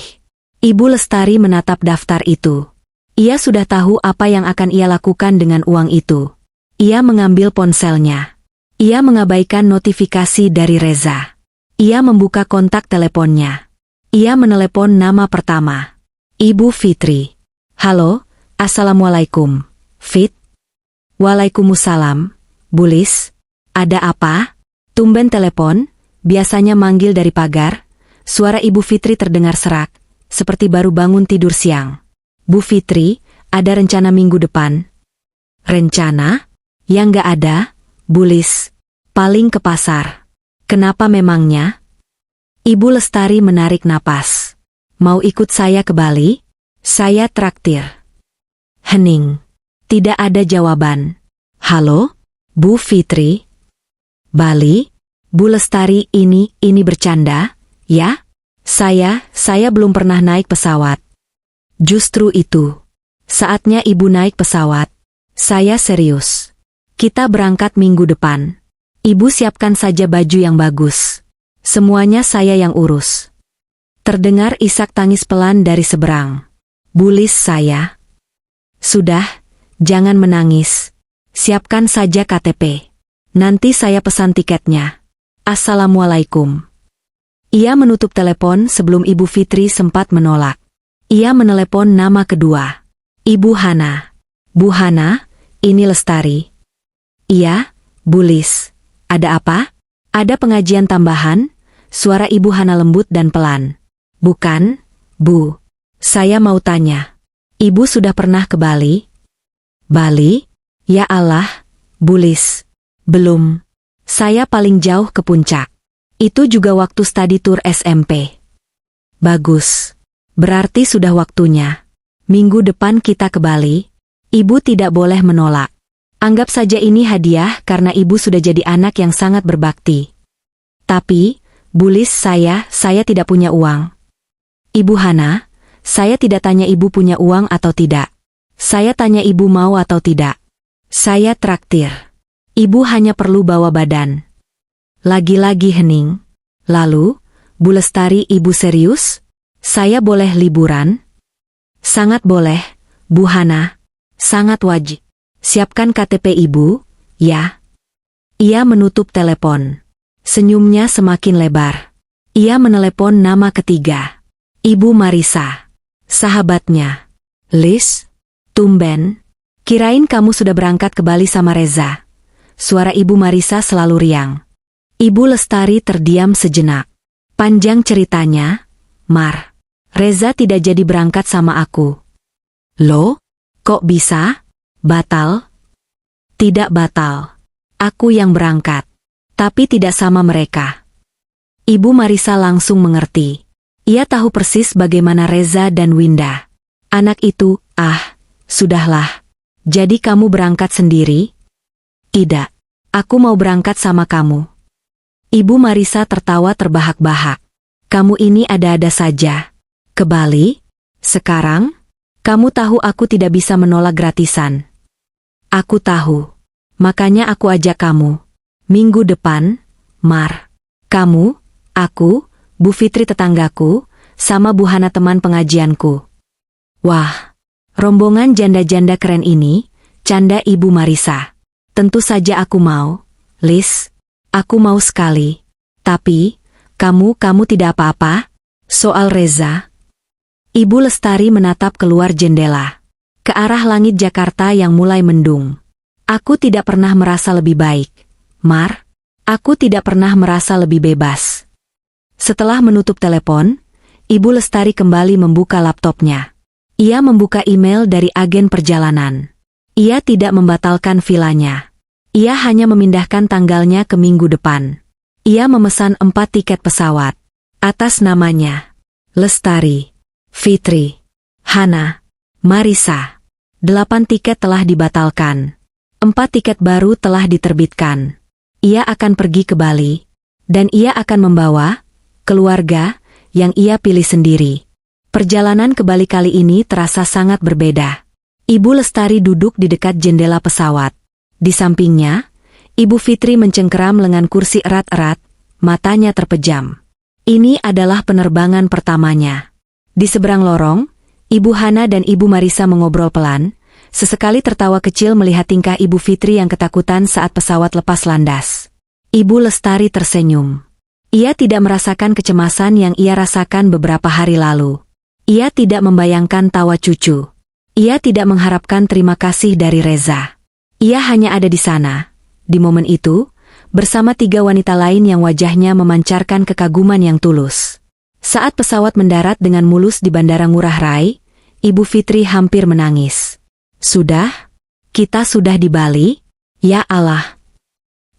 Ibu Lestari menatap daftar itu. Ia sudah tahu apa yang akan ia lakukan dengan uang itu. Ia mengambil ponselnya. Ia mengabaikan notifikasi dari Reza. Ia membuka kontak teleponnya. Ia menelepon nama pertama. Ibu Fitri. "Halo, Assalamualaikum, Fit." "Waalaikumsalam, Bulis. Ada apa?" Tumben telepon, biasanya manggil dari pagar. Suara Ibu Fitri terdengar serak, seperti baru bangun tidur siang. "Bu Fitri, ada rencana minggu depan?" "Rencana? Ya nggak ada, Bulis. Paling ke pasar." "Kenapa memangnya?" Ibu Lestari menarik napas. "Mau ikut saya ke Bali? Saya traktir." Hening. Tidak ada jawaban. "Halo, Bu Fitri?" "Bali? Bu Lestari ini bercanda, ya? Saya belum pernah naik pesawat." "Justru itu. Saatnya ibu naik pesawat. Saya serius. Kita berangkat minggu depan. Ibu siapkan saja baju yang bagus. Semuanya saya yang urus." Terdengar isak tangis pelan dari seberang. "Bulis saya." "Sudah, jangan menangis. Siapkan saja KTP. Nanti saya pesan tiketnya. Assalamualaikum." Ia menutup telepon sebelum Ibu Fitri sempat menolak. Ia menelepon nama kedua. "Ibu Hana." "Bu Hana, ini Lestari." "Iya, Bulis. Ada apa?" "Ada pengajian tambahan?" Suara Ibu Hana lembut dan pelan. "Bukan, Bu. Saya mau tanya. Ibu sudah pernah ke Bali?" "Bali? Ya Allah, Bulis. Belum. Saya paling jauh ke puncak. Itu juga waktu studi tour SMP." "Bagus. Berarti sudah waktunya. Minggu depan kita ke Bali." Ibu tidak boleh menolak. Anggap saja ini hadiah karena ibu sudah jadi anak yang sangat berbakti. "Tapi, Bulis saya tidak punya uang." "Ibu Hana, saya tidak tanya ibu punya uang atau tidak. Saya tanya ibu mau atau tidak. Saya traktir. Ibu hanya perlu bawa badan." Lagi-lagi hening. "Lalu, Bu Lestari, ibu serius? Saya boleh liburan?" "Sangat boleh, Bu Hana. Sangat wajib. Siapkan KTP ibu, ya." Ia menutup telepon. Senyumnya semakin lebar. Ia menelepon nama ketiga. Ibu Marisa. Sahabatnya. "Lis, tumben. Kirain kamu sudah berangkat ke Bali sama Reza." Suara Ibu Marisa selalu riang. Ibu Lestari terdiam sejenak. "Panjang ceritanya, Mar. Reza tidak jadi berangkat sama aku." "Loh, kok bisa? Batal?" "Tidak batal. Aku yang berangkat. Tapi tidak sama mereka." Ibu Marisa langsung mengerti. Ia tahu persis bagaimana Reza dan Winda. Anak itu, sudahlah. "Jadi kamu berangkat sendiri?" "Tidak. Aku mau berangkat sama kamu." Ibu Marisa tertawa terbahak-bahak. "Kamu ini ada-ada saja. Ke Bali? Sekarang? Kamu tahu aku tidak bisa menolak gratisan." "Aku tahu. Makanya aku ajak kamu. Minggu depan, Mar. Kamu, aku, Bu Fitri tetanggaku, sama Bu Hana teman pengajianku." "Wah, rombongan janda-janda keren ini," canda Ibu Marisa. "Tentu saja aku mau, Lis. Aku mau sekali. Tapi, kamu tidak apa-apa?" Soal Reza? Ibu Lestari menatap keluar jendela. Ke arah langit Jakarta yang mulai mendung. Aku tidak pernah merasa lebih baik, Mar. Aku tidak pernah merasa lebih bebas. Setelah menutup telepon, Ibu Lestari kembali membuka laptopnya. Ia membuka email dari agen perjalanan. Ia tidak membatalkan vilanya. Ia hanya memindahkan tanggalnya ke minggu depan. Ia memesan 4 tiket pesawat. Atas namanya Lestari, Fitri, Hana, Marisa. 8 tiket telah dibatalkan. 4 tiket baru telah diterbitkan. Ia akan pergi ke Bali. Dan ia akan membawa keluarga yang ia pilih sendiri. Perjalanan ke Bali kali ini terasa sangat berbeda. Ibu Lestari duduk di dekat jendela pesawat. Di sampingnya, Ibu Fitri mencengkeram lengan kursi erat-erat, matanya terpejam. Ini adalah penerbangan pertamanya. Di seberang lorong, Ibu Hana dan Ibu Marisa mengobrol pelan, sesekali tertawa kecil melihat tingkah Ibu Fitri yang ketakutan saat pesawat lepas landas. Ibu Lestari tersenyum. Ia tidak merasakan kecemasan yang ia rasakan beberapa hari lalu. Ia tidak membayangkan tawa cucu. Ia tidak mengharapkan terima kasih dari Reza. Ia hanya ada di sana, di momen itu, bersama 3 wanita lain yang wajahnya memancarkan kekaguman yang tulus. Saat pesawat mendarat dengan mulus di Bandara Ngurah Rai, Ibu Fitri hampir menangis. Sudah? Kita sudah di Bali? Ya Allah.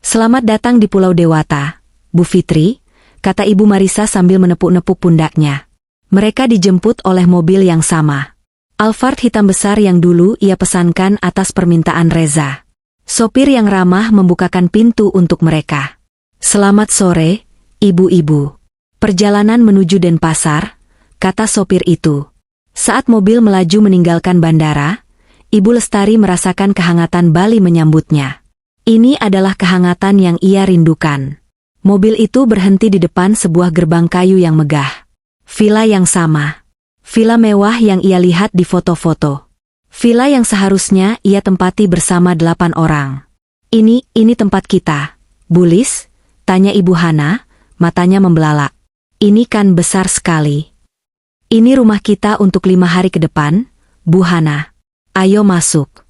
Selamat datang di Pulau Dewata, Bu Fitri, kata Ibu Marisa sambil menepuk-nepuk pundaknya. Mereka dijemput oleh mobil yang sama. Alphard hitam besar yang dulu ia pesankan atas permintaan Reza. Sopir yang ramah membukakan pintu untuk mereka. Selamat sore, ibu-ibu. Perjalanan menuju Denpasar, kata sopir itu. Saat mobil melaju meninggalkan bandara, Ibu Lestari merasakan kehangatan Bali menyambutnya. Ini adalah kehangatan yang ia rindukan. Mobil itu berhenti di depan sebuah gerbang kayu yang megah. Villa yang sama. Villa mewah yang ia lihat di foto-foto. Villa yang seharusnya ia tempati bersama 8 orang. Ini tempat kita, Bulis? Tanya Ibu Hana, matanya membelalak. Ini kan besar sekali. Ini rumah kita untuk 5 hari ke depan, Bu Hana. Ayo masuk.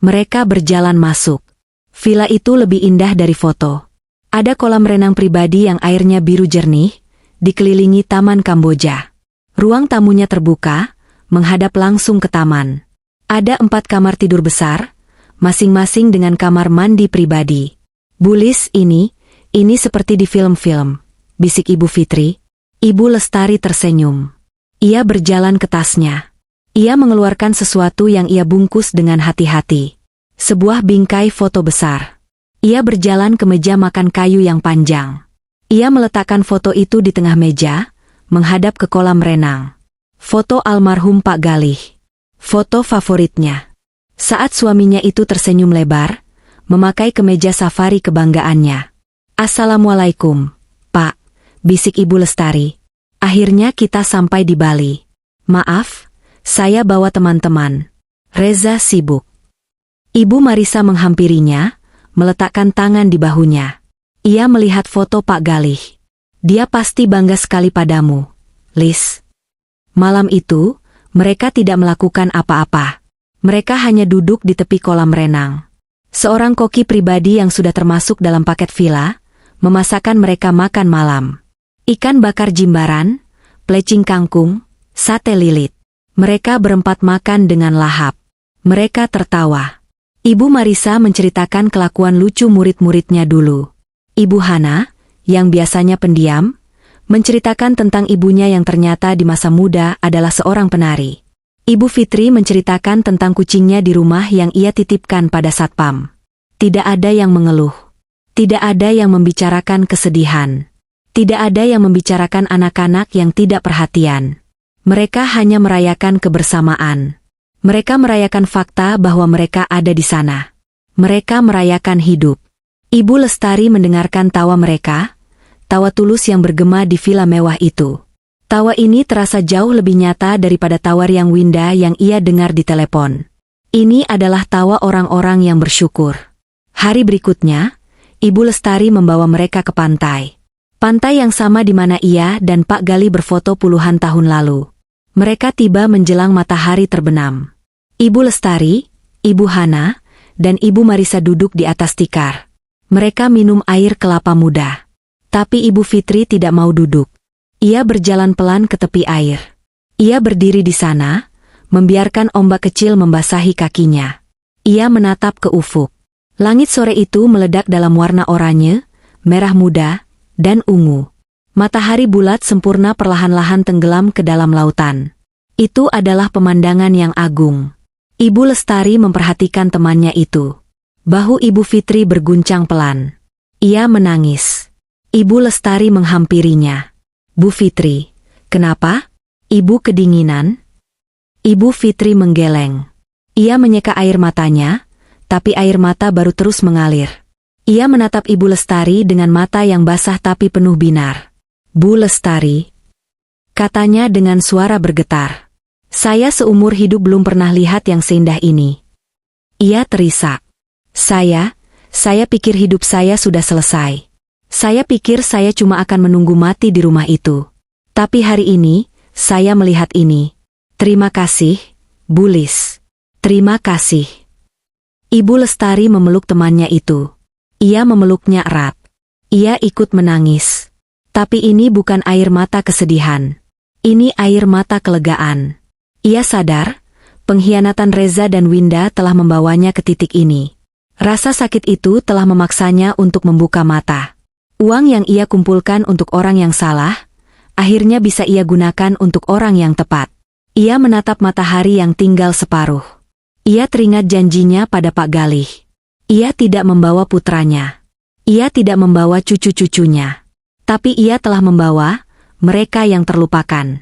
Mereka berjalan masuk. Villa itu lebih indah dari foto. Ada kolam renang pribadi yang airnya biru jernih, dikelilingi taman Kamboja. Ruang tamunya terbuka, menghadap langsung ke taman. Ada 4 kamar tidur besar, masing-masing dengan kamar mandi pribadi. Bulis, ini seperti di film-film, bisik Ibu Fitri. Ibu Lestari tersenyum. Ia berjalan ke tasnya. Ia mengeluarkan sesuatu yang ia bungkus dengan hati-hati. Sebuah bingkai foto besar. Ia berjalan ke meja makan kayu yang panjang. Ia meletakkan foto itu di tengah meja, menghadap ke kolam renang. Foto almarhum Pak Galih. Foto favoritnya. Saat suaminya itu tersenyum lebar, memakai kemeja safari kebanggaannya. Assalamualaikum, Pak, bisik Ibu Lestari. Akhirnya kita sampai di Bali. Maaf, saya bawa teman-teman. Reza sibuk. Ibu Marisa menghampirinya, meletakkan tangan di bahunya. Ia melihat foto Pak Galih. Dia pasti bangga sekali padamu, Lis. Malam itu, mereka tidak melakukan apa-apa. Mereka hanya duduk di tepi kolam renang. Seorang koki pribadi yang sudah termasuk dalam paket villa, memasakkan mereka makan malam. Ikan bakar jimbaran, plecing kangkung, sate lilit. Mereka berempat makan dengan lahap. Mereka tertawa. Ibu Marisa menceritakan kelakuan lucu murid-muridnya dulu. Ibu Hana, yang biasanya pendiam, menceritakan tentang ibunya yang ternyata di masa muda adalah seorang penari. Ibu Fitri menceritakan tentang kucingnya di rumah yang ia titipkan pada satpam. Tidak ada yang mengeluh. Tidak ada yang membicarakan kesedihan. Tidak ada yang membicarakan anak-anak yang tidak perhatian. Mereka hanya merayakan kebersamaan. Mereka merayakan fakta bahwa mereka ada di sana. Mereka merayakan hidup. Ibu Lestari mendengarkan tawa mereka, tawa tulus yang bergema di villa mewah itu. Tawa ini terasa jauh lebih nyata daripada tawa riang Winda yang ia dengar di telepon. Ini adalah tawa orang-orang yang bersyukur. Hari berikutnya, Ibu Lestari membawa mereka ke pantai. Pantai yang sama di mana ia dan Pak Gali berfoto puluhan tahun lalu. Mereka tiba menjelang matahari terbenam. Ibu Lestari, Ibu Hana, dan Ibu Marisa duduk di atas tikar. Mereka minum air kelapa muda. Tapi Ibu Fitri tidak mau duduk. Ia berjalan pelan ke tepi air. Ia berdiri di sana, membiarkan ombak kecil membasahi kakinya. Ia menatap ke ufuk. Langit sore itu meledak dalam warna oranye, merah muda, dan ungu. Matahari bulat sempurna perlahan-lahan tenggelam ke dalam lautan. Itu adalah pemandangan yang agung. Ibu Lestari memperhatikan temannya itu. Bahu Ibu Fitri berguncang pelan. Ia menangis. Ibu Lestari menghampirinya. Bu Fitri, kenapa? Ibu kedinginan? Ibu Fitri menggeleng. Ia menyeka air matanya, tapi air mata baru terus mengalir. Ia menatap Ibu Lestari dengan mata yang basah tapi penuh binar. Bu Lestari, katanya dengan suara bergetar. Saya seumur hidup belum pernah lihat yang seindah ini. Ia terisak. Saya pikir hidup saya sudah selesai. Saya pikir saya cuma akan menunggu mati di rumah itu. Tapi hari ini, saya melihat ini. Terima kasih, Bu Lis. Terima kasih. Ibu Lestari memeluk temannya itu. Ia memeluknya erat. Ia ikut menangis. Tapi ini bukan air mata kesedihan. Ini air mata kelegaan. Ia sadar, pengkhianatan Reza dan Winda telah membawanya ke titik ini. Rasa sakit itu telah memaksanya untuk membuka mata. Uang yang ia kumpulkan untuk orang yang salah, akhirnya bisa ia gunakan untuk orang yang tepat. Ia menatap matahari yang tinggal separuh. Ia teringat janjinya pada Pak Galih. Ia tidak membawa putranya. Ia tidak membawa cucu-cucunya. Tapi ia telah membawa mereka yang terlupakan.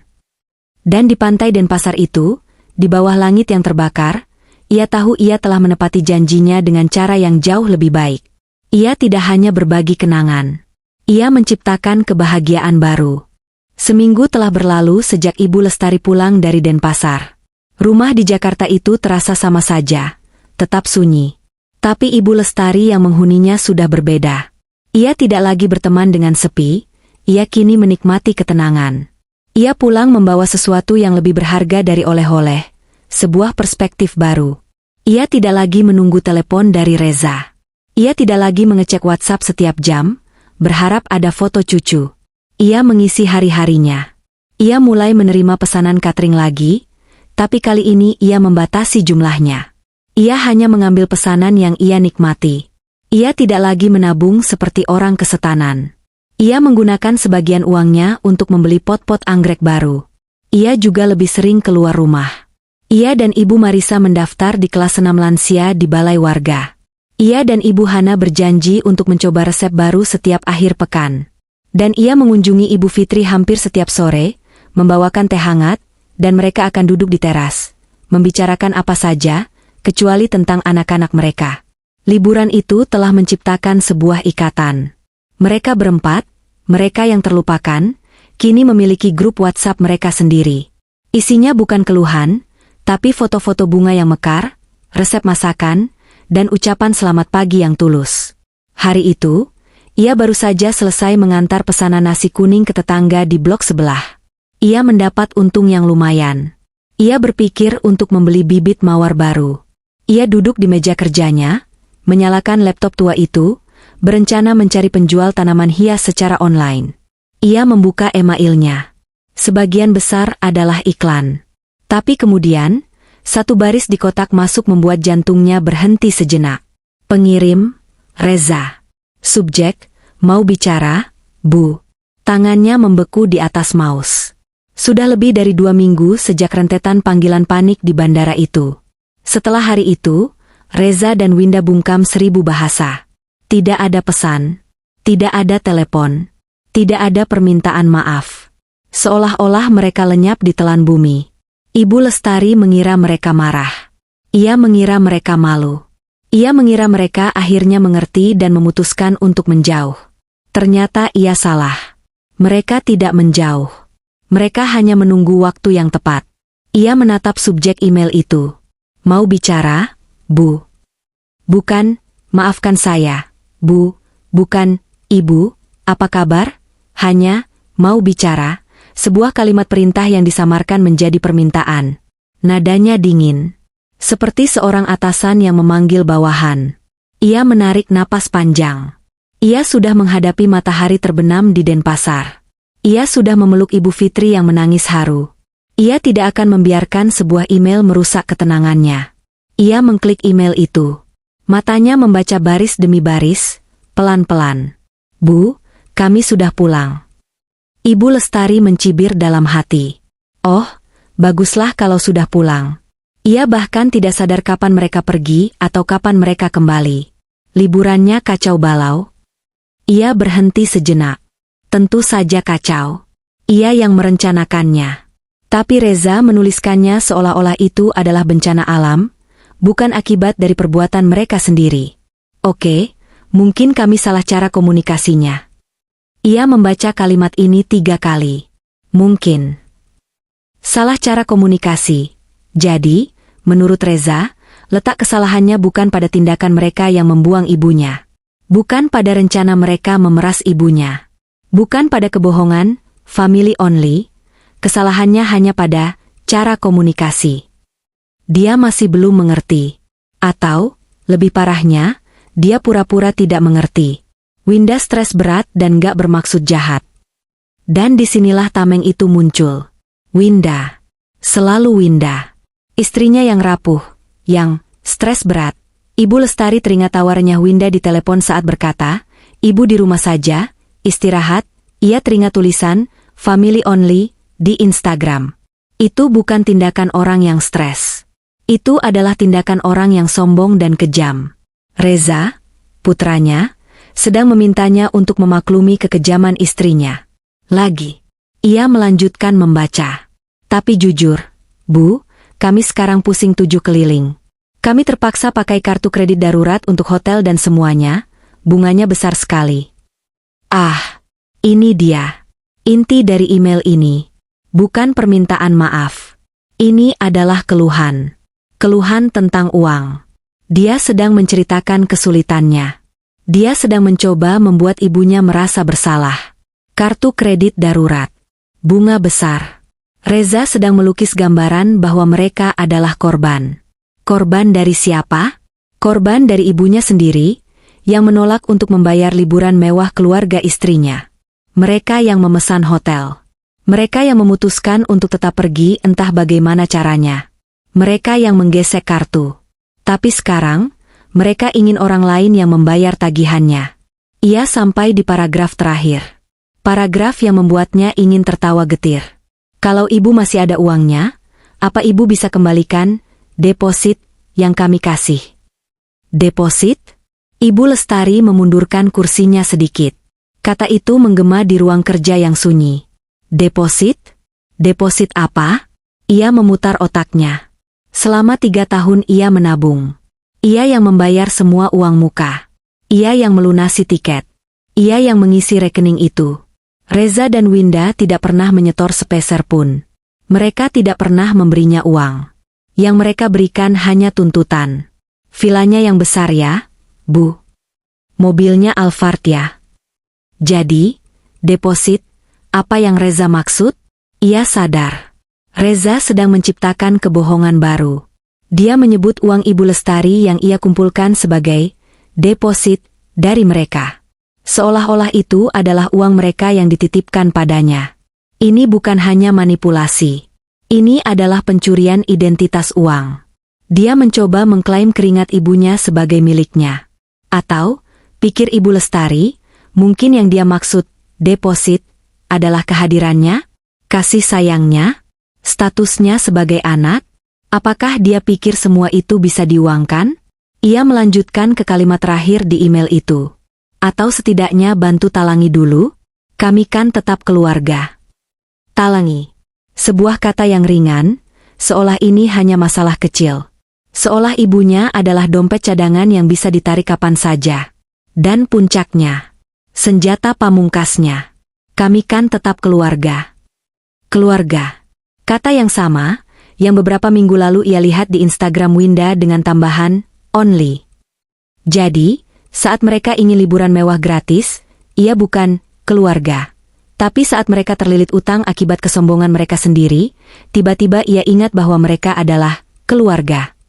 Dan di pantai Denpasar itu, di bawah langit yang terbakar, ia tahu ia telah menepati janjinya dengan cara yang jauh lebih baik. Ia tidak hanya berbagi kenangan. Ia menciptakan kebahagiaan baru. Seminggu telah berlalu sejak Ibu Lestari pulang dari Denpasar. Rumah di Jakarta itu terasa sama saja, tetap sunyi. Tapi Ibu Lestari yang menghuninya sudah berbeda. Ia tidak lagi berteman dengan sepi, ia kini menikmati ketenangan. Ia pulang membawa sesuatu yang lebih berharga dari oleh-oleh, sebuah perspektif baru. Ia tidak lagi menunggu telepon dari Reza. Ia tidak lagi mengecek WhatsApp setiap jam, berharap ada foto cucu. Ia mengisi hari-harinya. Ia mulai menerima pesanan catering lagi, tapi kali ini ia membatasi jumlahnya. Ia hanya mengambil pesanan yang ia nikmati. Ia tidak lagi menabung seperti orang kesetanan. Ia menggunakan sebagian uangnya untuk membeli pot-pot anggrek baru. Ia juga lebih sering keluar rumah. Ia dan Ibu Marisa mendaftar di kelas 6 lansia di balai warga. Ia dan Ibu Hana berjanji untuk mencoba resep baru setiap akhir pekan. Dan ia mengunjungi Ibu Fitri hampir setiap sore, membawakan teh hangat, dan mereka akan duduk di teras, membicarakan apa saja, kecuali tentang anak-anak mereka. Liburan itu telah menciptakan sebuah ikatan. Mereka berempat, mereka yang terlupakan, kini memiliki grup WhatsApp mereka sendiri. Isinya bukan keluhan, tapi foto-foto bunga yang mekar, resep masakan, dan ucapan selamat pagi yang tulus. Hari itu, ia baru saja selesai mengantar pesanan nasi kuning ke tetangga di blok sebelah. Ia mendapat untung yang lumayan. Ia berpikir untuk membeli bibit mawar baru. Ia duduk di meja kerjanya, menyalakan laptop tua itu, berencana mencari penjual tanaman hias secara online. Ia membuka emailnya. Sebagian besar adalah iklan. Tapi kemudian, satu baris di kotak masuk membuat jantungnya berhenti sejenak. Pengirim, Reza. Subjek, mau bicara, Bu. Tangannya membeku di atas mouse. Sudah lebih dari 2 minggu sejak rentetan panggilan panik di bandara itu. Setelah hari itu, Reza dan Winda bungkam 1000 bahasa. Tidak ada pesan, tidak ada telepon, tidak ada permintaan maaf. Seolah-olah mereka lenyap di telan bumi. Ibu Lestari mengira mereka marah. Ia mengira mereka malu. Ia mengira mereka akhirnya mengerti dan memutuskan untuk menjauh. Ternyata ia salah. Mereka tidak menjauh. Mereka hanya menunggu waktu yang tepat. Ia menatap subjek email itu. Mau bicara, Bu? Bukan, maafkan saya, Bu, bukan, Ibu, apa kabar? Hanya, mau bicara, sebuah kalimat perintah yang disamarkan menjadi permintaan. Nadanya dingin. Seperti seorang atasan yang memanggil bawahan. Ia menarik napas panjang. Ia sudah menghadapi matahari terbenam di Denpasar. Ia sudah memeluk Ibu Fitri yang menangis haru. Ia tidak akan membiarkan sebuah email merusak ketenangannya. Ia mengklik email itu. Matanya membaca baris demi baris, pelan-pelan. Bu, kami sudah pulang. Ibu Lestari mencibir dalam hati. Oh, baguslah kalau sudah pulang. Ia bahkan tidak sadar kapan mereka pergi atau kapan mereka kembali. Liburannya kacau balau. Ia berhenti sejenak. Tentu saja kacau. Ia yang merencanakannya. Tapi Reza menuliskannya seolah-olah itu adalah bencana alam, bukan akibat dari perbuatan mereka sendiri. Oke, mungkin kami salah cara komunikasinya. Ia membaca kalimat ini 3 kali. Mungkin. Salah cara komunikasi. Jadi, menurut Reza, letak kesalahannya bukan pada tindakan mereka yang membuang ibunya. Bukan pada rencana mereka memeras ibunya. Bukan pada kebohongan, family only. Kesalahannya hanya pada cara komunikasi. Dia masih belum mengerti. Atau, lebih parahnya, dia pura-pura tidak mengerti. Winda stres berat dan gak bermaksud jahat. Dan disinilah tameng itu muncul. Winda. Selalu Winda. Istrinya yang rapuh, yang stres berat. Ibu Lestari teringat tawarnya Winda di telepon saat berkata, "Ibu di rumah saja, istirahat." Ia teringat tulisan, "Family only," di Instagram. Itu bukan tindakan orang yang stres. Itu adalah tindakan orang yang sombong dan kejam. Reza, putranya, sedang memintanya untuk memaklumi kekejaman istrinya. Lagi. Ia melanjutkan membaca. Tapi jujur, Bu, kami sekarang pusing 7 keliling. Kami terpaksa pakai kartu kredit darurat untuk hotel dan semuanya, bunganya besar sekali. Ah, ini dia. Inti dari email ini. Bukan permintaan maaf. Ini adalah keluhan. Keluhan tentang uang. Dia sedang menceritakan kesulitannya. Dia sedang mencoba membuat ibunya merasa bersalah. Kartu kredit darurat. Bunga besar. Reza sedang melukis gambaran bahwa mereka adalah korban. Korban dari siapa? Korban dari ibunya sendiri, yang menolak untuk membayar liburan mewah keluarga istrinya. Mereka yang memesan hotel. Mereka yang memutuskan untuk tetap pergi entah bagaimana caranya. Mereka yang menggesek kartu. Tapi sekarang, mereka ingin orang lain yang membayar tagihannya. Ia sampai di paragraf terakhir. Paragraf yang membuatnya ingin tertawa getir. Kalau ibu masih ada uangnya, apa ibu bisa kembalikan deposit yang kami kasih? Deposit? Ibu Lestari memundurkan kursinya sedikit. Kata itu menggema di ruang kerja yang sunyi. Deposit? Deposit apa? Ia memutar otaknya. Selama 3 tahun ia menabung. Ia yang membayar semua uang muka. Ia yang melunasi tiket. Ia yang mengisi rekening itu. Reza dan Winda tidak pernah menyetor sepeser pun. Mereka tidak pernah memberinya uang. Yang mereka berikan hanya tuntutan. Vilanya yang besar ya, Bu. Mobilnya Alphard ya. Jadi, deposit, apa yang Reza maksud? Ia sadar. Reza sedang menciptakan kebohongan baru. Dia menyebut uang Ibu Lestari yang ia kumpulkan sebagai deposit dari mereka. Seolah-olah itu adalah uang mereka yang dititipkan padanya. Ini bukan hanya manipulasi. Ini adalah pencurian identitas uang. Dia mencoba mengklaim keringat ibunya sebagai miliknya. Atau, pikir Ibu Lestari, mungkin yang dia maksud deposit adalah kehadirannya, kasih sayangnya, statusnya sebagai anak. Apakah dia pikir semua itu bisa diuangkan? Ia melanjutkan ke kalimat terakhir di email itu. Atau setidaknya bantu talangi dulu, kami kan tetap keluarga. Talangi. Sebuah kata yang ringan, seolah ini hanya masalah kecil. Seolah ibunya adalah dompet cadangan yang bisa ditarik kapan saja. Dan puncaknya, senjata pamungkasnya. Kami kan tetap keluarga. Keluarga. Kata yang sama, yang beberapa minggu lalu ia lihat di Instagram Winda dengan tambahan, only. Jadi, saat mereka ingin liburan mewah gratis, ia bukan keluarga, Tapi saat mereka terlilit utang akibat kesombongan mereka sendiri, tiba-tiba ia ingat bahwa mereka adalah keluarga.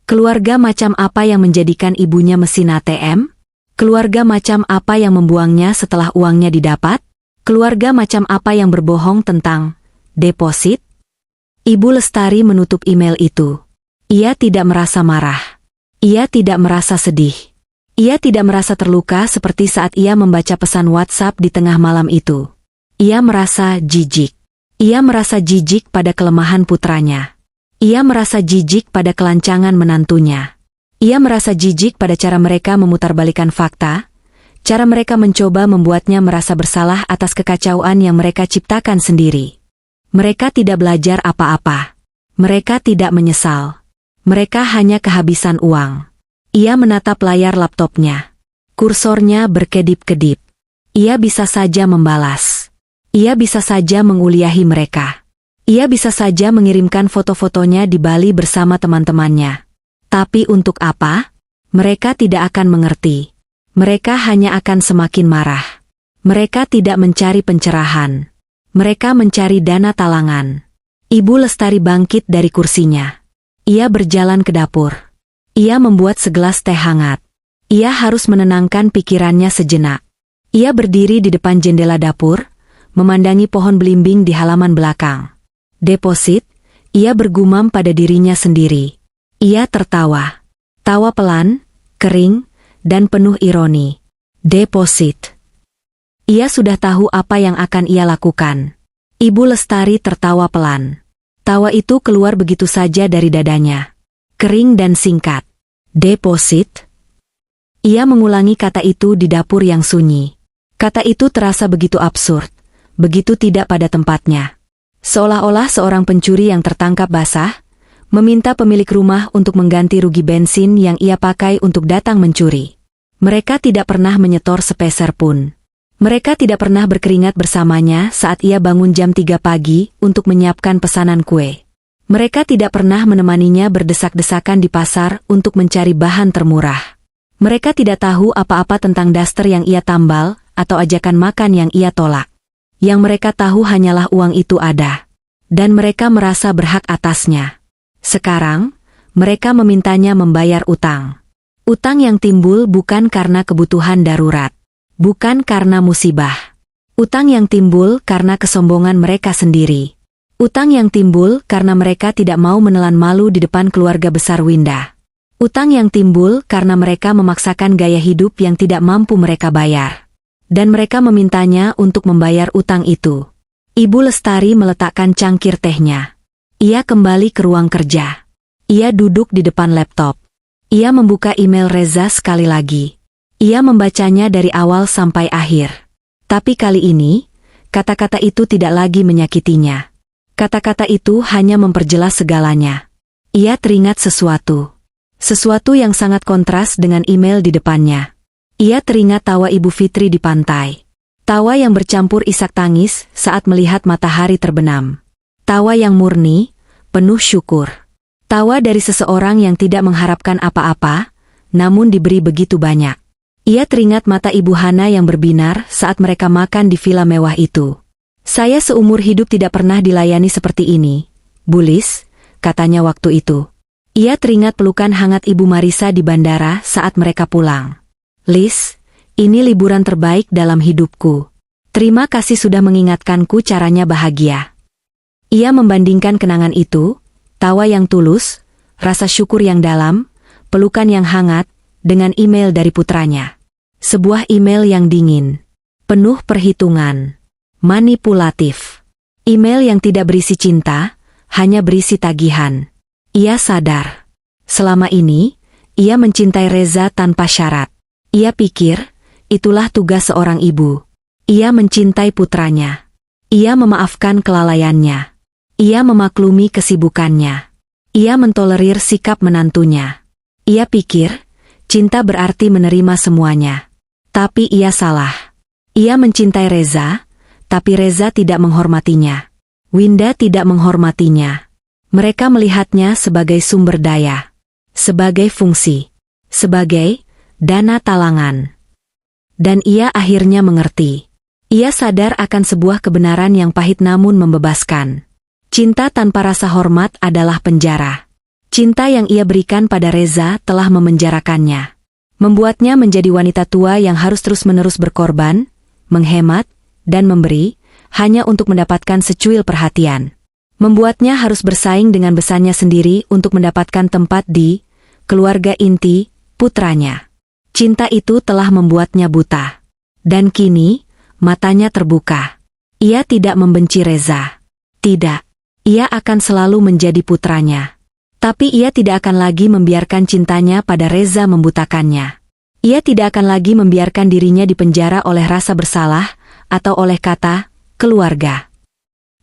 Keluarga macam apa yang menjadikan ibunya mesin ATM? Keluarga macam apa yang membuangnya setelah uangnya didapat? Keluarga macam apa yang berbohong tentang deposit? Ibu Lestari menutup email itu. Ia tidak merasa marah. Ia tidak merasa sedih. Ia tidak merasa terluka seperti saat ia membaca pesan WhatsApp di tengah malam itu. Ia merasa jijik. Ia merasa jijik pada kelemahan putranya. Ia merasa jijik pada kelancangan menantunya. Ia merasa jijik pada cara mereka memutarbalikkan fakta, cara mereka mencoba membuatnya merasa bersalah atas kekacauan yang mereka ciptakan sendiri. Mereka tidak belajar apa-apa. Mereka tidak menyesal. Mereka hanya kehabisan uang. Ia menatap layar laptopnya. Kursornya berkedip-kedip. Ia bisa saja membalas. Ia bisa saja menguliahi mereka. Ia bisa saja mengirimkan foto-fotonya di Bali bersama teman-temannya. Tapi untuk apa? Mereka tidak akan mengerti. Mereka hanya akan semakin marah. Mereka tidak mencari pencerahan. Mereka mencari dana talangan. Ibu Lestari bangkit dari kursinya. Ia berjalan ke dapur. Ia membuat segelas teh hangat. Ia harus menenangkan pikirannya sejenak. Ia berdiri di depan jendela dapur, memandangi pohon belimbing di halaman belakang. Deposit, ia bergumam pada dirinya sendiri. Ia tertawa. Tawa pelan, kering, dan penuh ironi. Deposit. Ia sudah tahu apa yang akan ia lakukan. Ibu Lestari tertawa pelan. Tawa itu keluar begitu saja dari dadanya. Kering dan singkat. Deposit. Ia mengulangi kata itu di dapur yang sunyi. Kata itu terasa begitu absurd, begitu tidak pada tempatnya. Seolah-olah seorang pencuri yang tertangkap basah, meminta pemilik rumah untuk mengganti rugi bensin yang ia pakai untuk datang mencuri. Mereka tidak pernah menyetor sepeser pun. Mereka tidak pernah berkeringat bersamanya saat ia bangun jam 3 pagi untuk menyiapkan pesanan kue. Mereka tidak pernah menemaninya berdesak-desakan di pasar untuk mencari bahan termurah. Mereka tidak tahu apa-apa tentang daster yang ia tambal atau ajakan makan yang ia tolak. Yang mereka tahu hanyalah uang itu ada. Dan mereka merasa berhak atasnya. Sekarang, mereka memintanya membayar utang. Utang yang timbul bukan karena kebutuhan darurat. Bukan karena musibah. Utang yang timbul karena kesombongan mereka sendiri. Utang yang timbul karena mereka tidak mau menelan malu di depan keluarga besar Winda. Utang yang timbul karena mereka memaksakan gaya hidup yang tidak mampu mereka bayar. Dan mereka memintanya untuk membayar utang itu. Ibu Lestari meletakkan cangkir tehnya. Ia kembali ke ruang kerja. Ia duduk di depan laptop. Ia membuka email Reza sekali lagi. Ia membacanya dari awal sampai akhir. Tapi kali ini, kata-kata itu tidak lagi menyakitinya. Kata-kata itu hanya memperjelas segalanya. Ia teringat sesuatu. Sesuatu yang sangat kontras dengan email di depannya. Ia teringat tawa Ibu Fitri di pantai. Tawa yang bercampur isak tangis saat melihat matahari terbenam. Tawa yang murni, penuh syukur. Tawa dari seseorang yang tidak mengharapkan apa-apa, namun diberi begitu banyak. Ia teringat mata Ibu Hana yang berbinar saat mereka makan di villa mewah itu. Saya seumur hidup tidak pernah dilayani seperti ini, Bu Lis, katanya waktu itu. Ia teringat pelukan hangat Ibu Marisa di bandara saat mereka pulang. Lis, ini liburan terbaik dalam hidupku. Terima kasih sudah mengingatkanku caranya bahagia. Ia membandingkan kenangan itu, tawa yang tulus, rasa syukur yang dalam, pelukan yang hangat, dengan email dari putranya. Sebuah email yang dingin, penuh perhitungan, manipulatif. Email yang tidak berisi cinta, hanya berisi tagihan. Ia sadar. Selama ini, ia mencintai Reza tanpa syarat. Ia pikir, itulah tugas seorang ibu. Ia mencintai putranya. Ia memaafkan kelalaiannya. Ia memaklumi kesibukannya. Ia mentolerir sikap menantunya. Ia pikir, cinta berarti menerima semuanya. Tapi ia salah. Ia mencintai Reza, tapi Reza tidak menghormatinya. Winda tidak menghormatinya. Mereka melihatnya sebagai sumber daya. Sebagai fungsi. Sebagai dana talangan. Dan ia akhirnya mengerti. Ia sadar akan sebuah kebenaran yang pahit namun membebaskan. Cinta tanpa rasa hormat adalah penjara. Cinta yang ia berikan pada Reza telah memenjarakannya. Membuatnya menjadi wanita tua yang harus terus-menerus berkorban, menghemat, dan memberi, hanya untuk mendapatkan secuil perhatian. Membuatnya harus bersaing dengan besannya sendiri untuk mendapatkan tempat di keluarga inti putranya. Cinta itu telah membuatnya buta. Dan kini, matanya terbuka. Ia tidak membenci Reza. Tidak. Ia akan selalu menjadi putranya. Tapi ia tidak akan lagi membiarkan cintanya pada Reza membutakannya. Ia tidak akan lagi membiarkan dirinya dipenjara oleh rasa bersalah atau oleh kata keluarga.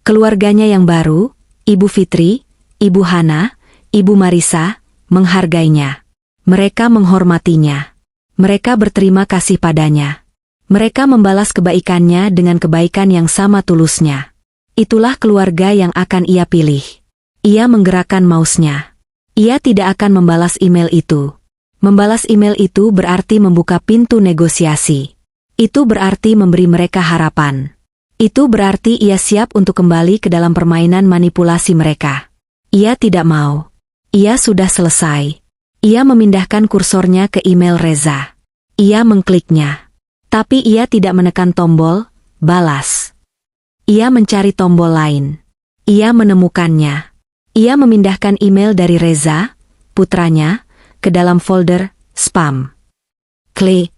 Keluarganya yang baru, Ibu Fitri, Ibu Hana, Ibu Marisa, menghargainya. Mereka menghormatinya. Mereka berterima kasih padanya. Mereka membalas kebaikannya dengan kebaikan yang sama tulusnya. Itulah keluarga yang akan ia pilih. Ia menggerakkan mouse-nya. Ia tidak akan membalas email itu. Membalas email itu berarti membuka pintu negosiasi. Itu berarti memberi mereka harapan. Itu berarti ia siap untuk kembali ke dalam permainan manipulasi mereka. Ia tidak mau. Ia sudah selesai. Ia memindahkan kursornya ke email Reza. Ia mengkliknya. Tapi ia tidak menekan tombol balas. Ia mencari tombol lain. Ia menemukannya. Ia memindahkan email dari Reza, putranya, ke dalam folder spam. Klik.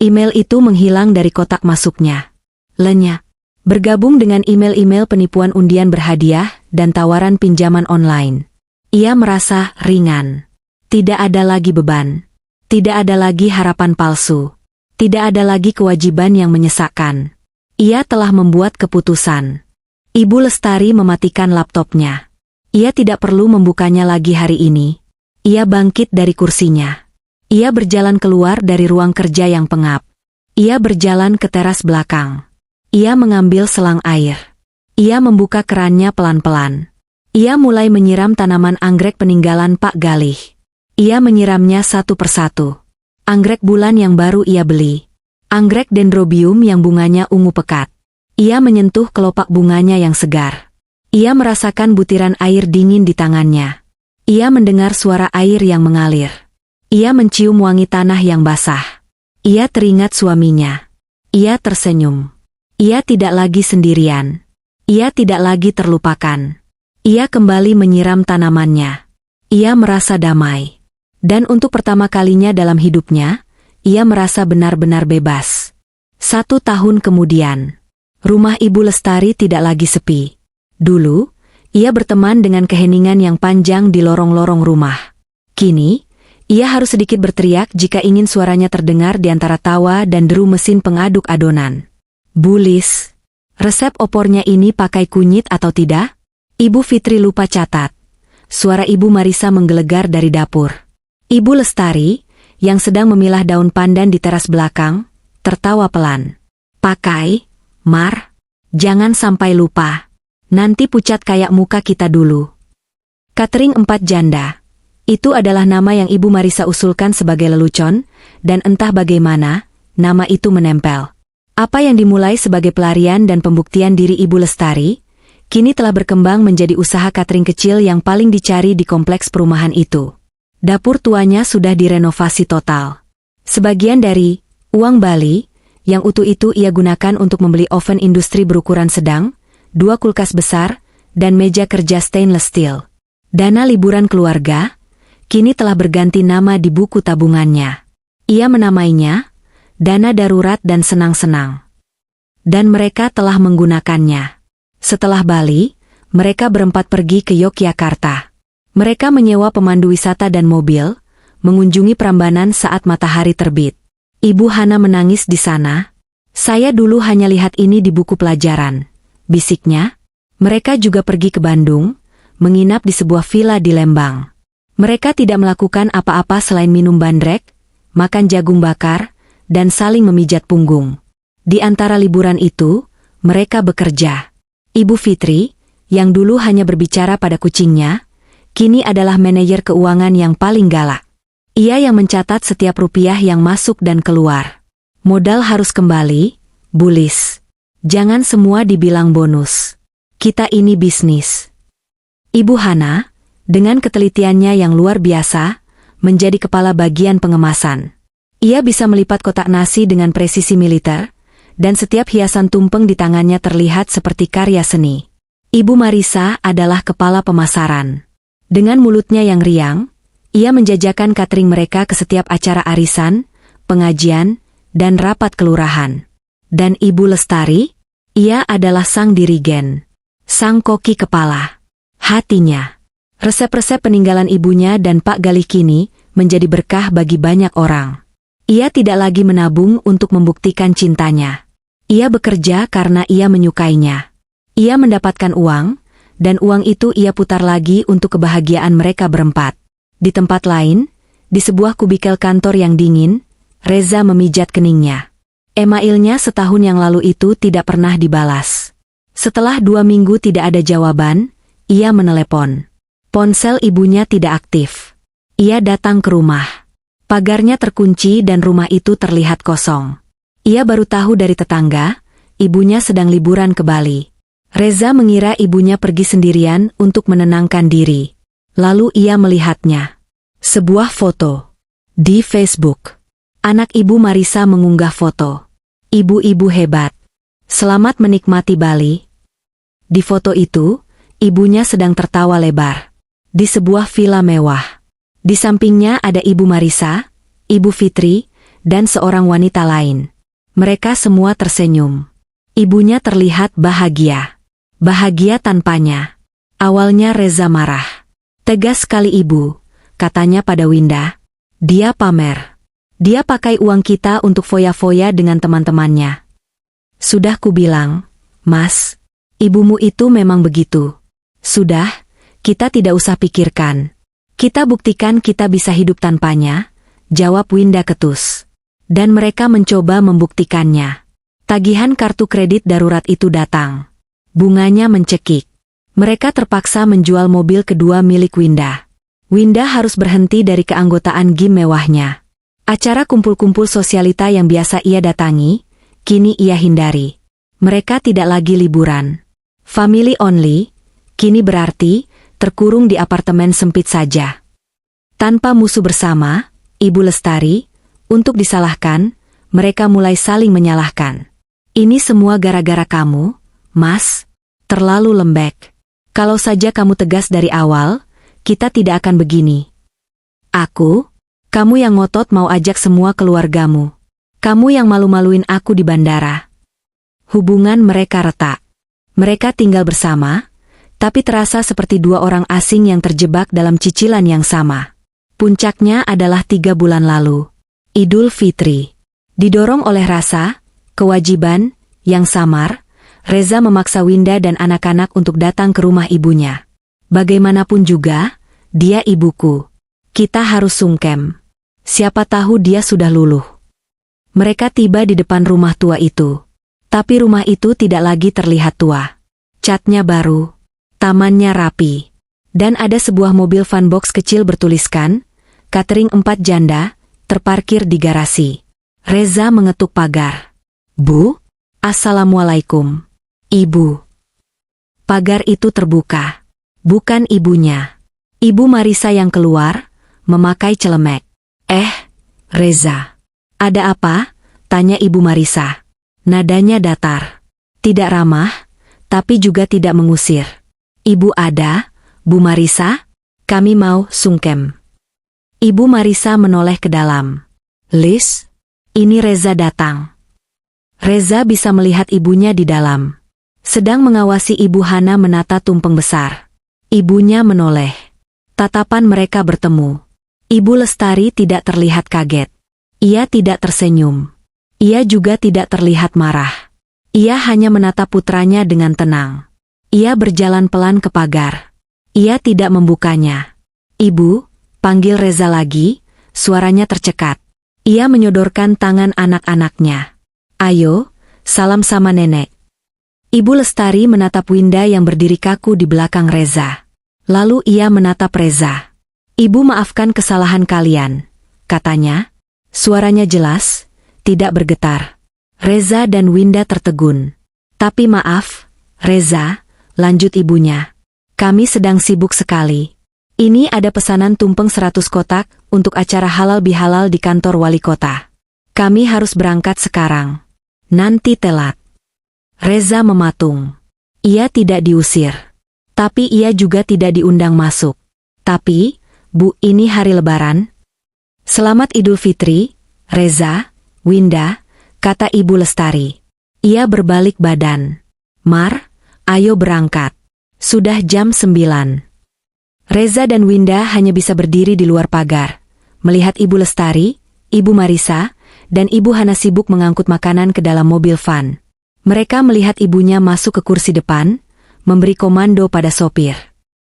Email itu menghilang dari kotak masuknya. Lenyap. Bergabung dengan email-email penipuan undian berhadiah dan tawaran pinjaman online. Ia merasa ringan. Tidak ada lagi beban. Tidak ada lagi harapan palsu. Tidak ada lagi kewajiban yang menyesakkan. Ia telah membuat keputusan. Ibu Lestari mematikan laptopnya. Ia tidak perlu membukanya lagi hari ini. Ia bangkit dari kursinya. Ia berjalan keluar dari ruang kerja yang pengap. Ia berjalan ke teras belakang. Ia mengambil selang air. Ia membuka kerannya pelan-pelan. Ia mulai menyiram tanaman anggrek peninggalan Pak Galih. Ia menyiramnya satu persatu. Anggrek bulan yang baru ia beli. Anggrek dendrobium yang bunganya ungu pekat. Ia menyentuh kelopak bunganya yang segar. Ia merasakan butiran air dingin di tangannya. Ia mendengar suara air yang mengalir. Ia mencium wangi tanah yang basah. Ia teringat suaminya. Ia tersenyum. Ia tidak lagi sendirian. Ia tidak lagi terlupakan. Ia kembali menyiram tanamannya. Ia merasa damai. Dan untuk pertama kalinya dalam hidupnya, ia merasa benar-benar bebas. 1 tahun kemudian, rumah Ibu Lestari tidak lagi sepi. Dulu, ia berteman dengan keheningan yang panjang di lorong-lorong rumah. Kini, ia harus sedikit berteriak jika ingin suaranya terdengar di antara tawa dan deru mesin pengaduk adonan. Bulis, resep opornya ini pakai kunyit atau tidak? Ibu Fitri lupa catat. Suara Ibu Marisa menggelegar dari dapur. Ibu Lestari, yang sedang memilah daun pandan di teras belakang, tertawa pelan. Pakai, Mar. Jangan sampai lupa. Nanti pucat kayak muka kita dulu. Catering 4 janda. Itu adalah nama yang Ibu Marisa usulkan sebagai lelucon, dan entah bagaimana, nama itu menempel. Apa yang dimulai sebagai pelarian dan pembuktian diri Ibu Lestari, kini telah berkembang menjadi usaha catering kecil yang paling dicari di kompleks perumahan itu. Dapur tuanya sudah direnovasi total. Sebagian dari uang Bali, yang utuh itu ia gunakan untuk membeli oven industri berukuran sedang, 2 kulkas besar, dan meja kerja stainless steel. Dana liburan keluarga, kini telah berganti nama di buku tabungannya. Ia menamainya dana darurat dan senang-senang. Dan mereka telah menggunakannya. Setelah Bali, mereka berempat pergi ke Yogyakarta. Mereka menyewa pemandu wisata dan mobil, mengunjungi Prambanan saat matahari terbit. Ibu Hana menangis di sana. Saya dulu hanya lihat ini di buku pelajaran, bisiknya. Mereka juga pergi ke Bandung, menginap di sebuah villa di Lembang. Mereka tidak melakukan apa-apa selain minum bandrek, makan jagung bakar, dan saling memijat punggung. Di antara liburan itu, mereka bekerja. Ibu Fitri, yang dulu hanya berbicara pada kucingnya, kini adalah manajer keuangan yang paling galak. Ia yang mencatat setiap rupiah yang masuk dan keluar. Modal harus kembali, Bulis. Jangan semua dibilang bonus. Kita ini bisnis. Ibu Hana, dengan ketelitiannya yang luar biasa, menjadi kepala bagian pengemasan. Ia bisa melipat kotak nasi dengan presisi militer, dan setiap hiasan tumpeng di tangannya terlihat seperti karya seni. Ibu Marisa adalah kepala pemasaran. Dengan mulutnya yang riang, ia menjajakan catering mereka ke setiap acara arisan, pengajian, dan rapat kelurahan. Dan Ibu Lestari, ia adalah sang dirigen, sang koki kepala. Hatinya, resep-resep peninggalan ibunya dan Pak Galih kini menjadi berkah bagi banyak orang. Ia tidak lagi menabung untuk membuktikan cintanya. Ia bekerja karena ia menyukainya. Ia mendapatkan uang, dan uang itu ia putar lagi untuk kebahagiaan mereka berempat. Di tempat lain, di sebuah kubikel kantor yang dingin, Reza memijat keningnya. Emailnya setahun yang lalu itu tidak pernah dibalas. Setelah 2 minggu tidak ada jawaban, ia menelepon. Ponsel ibunya tidak aktif. Ia datang ke rumah. Pagarnya terkunci dan rumah itu terlihat kosong. Ia baru tahu dari tetangga, ibunya sedang liburan ke Bali. Reza mengira ibunya pergi sendirian untuk menenangkan diri. Lalu ia melihatnya. Sebuah foto. Di Facebook. Anak Ibu Marisa mengunggah foto. Ibu-ibu hebat. Selamat menikmati Bali. Di foto itu, ibunya sedang tertawa lebar. Di sebuah villa mewah. Di sampingnya ada Ibu Marisa, Ibu Fitri, dan seorang wanita lain. Mereka semua tersenyum. Ibunya terlihat bahagia. Bahagia tanpanya. Awalnya Reza marah. Tegas sekali ibu, katanya pada Winda. Dia pamer. Dia pakai uang kita untuk foya-foya dengan teman-temannya. Sudah kubilang, Mas, ibumu itu memang begitu. Sudah, kita tidak usah pikirkan. Kita buktikan kita bisa hidup tanpanya, jawab Winda ketus. Dan mereka mencoba membuktikannya. Tagihan kartu kredit darurat itu datang. Bunganya mencekik. Mereka terpaksa menjual mobil kedua milik Winda. Winda harus berhenti dari keanggotaan gym mewahnya. Acara kumpul-kumpul sosialita yang biasa ia datangi, kini ia hindari. Mereka tidak lagi liburan. Family only, kini berarti terkurung di apartemen sempit saja. Tanpa musuh bersama, Ibu Lestari, untuk disalahkan, mereka mulai saling menyalahkan. Ini semua gara-gara kamu, Mas, terlalu lembek. Kalau saja kamu tegas dari awal, kita tidak akan begini. Kamu yang ngotot mau ajak semua keluargamu. Kamu yang malu-maluin aku di bandara. Hubungan mereka retak. Mereka tinggal bersama, tapi terasa seperti dua orang asing yang terjebak dalam cicilan yang sama. Puncaknya adalah 3 bulan lalu. Idul Fitri. Didorong oleh rasa, kewajiban, yang samar, Reza memaksa Winda dan anak-anak untuk datang ke rumah ibunya. Bagaimanapun juga, dia ibuku. Kita harus sungkem. Siapa tahu dia sudah luluh. Mereka tiba di depan rumah tua itu. Tapi rumah itu tidak lagi terlihat tua. Catnya baru. Tamannya rapi. Dan ada sebuah mobil funbox kecil bertuliskan, catering 4 janda, terparkir di garasi. Reza mengetuk pagar. Bu? Assalamualaikum. Ibu. Pagar itu terbuka. Bukan ibunya. Ibu Marisa yang keluar, memakai celemek. Reza. Ada apa? Tanya Ibu Marisa. Nadanya datar. Tidak ramah, tapi juga tidak mengusir. Ibu ada, Bu Marisa? Kami mau sungkem. Ibu Marisa menoleh ke dalam. Lis, ini Reza datang. Reza bisa melihat ibunya di dalam. Sedang mengawasi Ibu Hana menata tumpeng besar. Ibunya menoleh. Tatapan mereka bertemu. Ibu Lestari tidak terlihat kaget. Ia tidak tersenyum. Ia juga tidak terlihat marah. Ia hanya menatap putranya dengan tenang. Ia berjalan pelan ke pagar. Ia tidak membukanya. Ibu, panggil Reza lagi, suaranya tercekat. Ia menyodorkan tangan anak-anaknya. Ayo, salam sama nenek. Ibu Lestari menatap Winda yang berdiri kaku di belakang Reza. Lalu ia menatap Reza. Ibu maafkan kesalahan kalian, katanya. Suaranya jelas, tidak bergetar. Reza dan Winda tertegun. Tapi maaf, Reza, lanjut ibunya. Kami sedang sibuk sekali. Ini ada pesanan tumpeng 100 kotak untuk acara halal bihalal di kantor wali kota. Kami harus berangkat sekarang. Nanti telat. Reza mematung. Ia tidak diusir. Tapi ia juga tidak diundang masuk. Tapi, Bu, ini hari lebaran. Selamat Idul Fitri, Reza, Winda, kata Ibu Lestari. Ia berbalik badan. Mar, ayo berangkat. Sudah jam 9. Reza dan Winda hanya bisa berdiri di luar pagar, melihat Ibu Lestari, Ibu Marisa, dan Ibu Hana sibuk mengangkut makanan ke dalam mobil van. Mereka melihat ibunya masuk ke kursi depan, memberi komando pada sopir.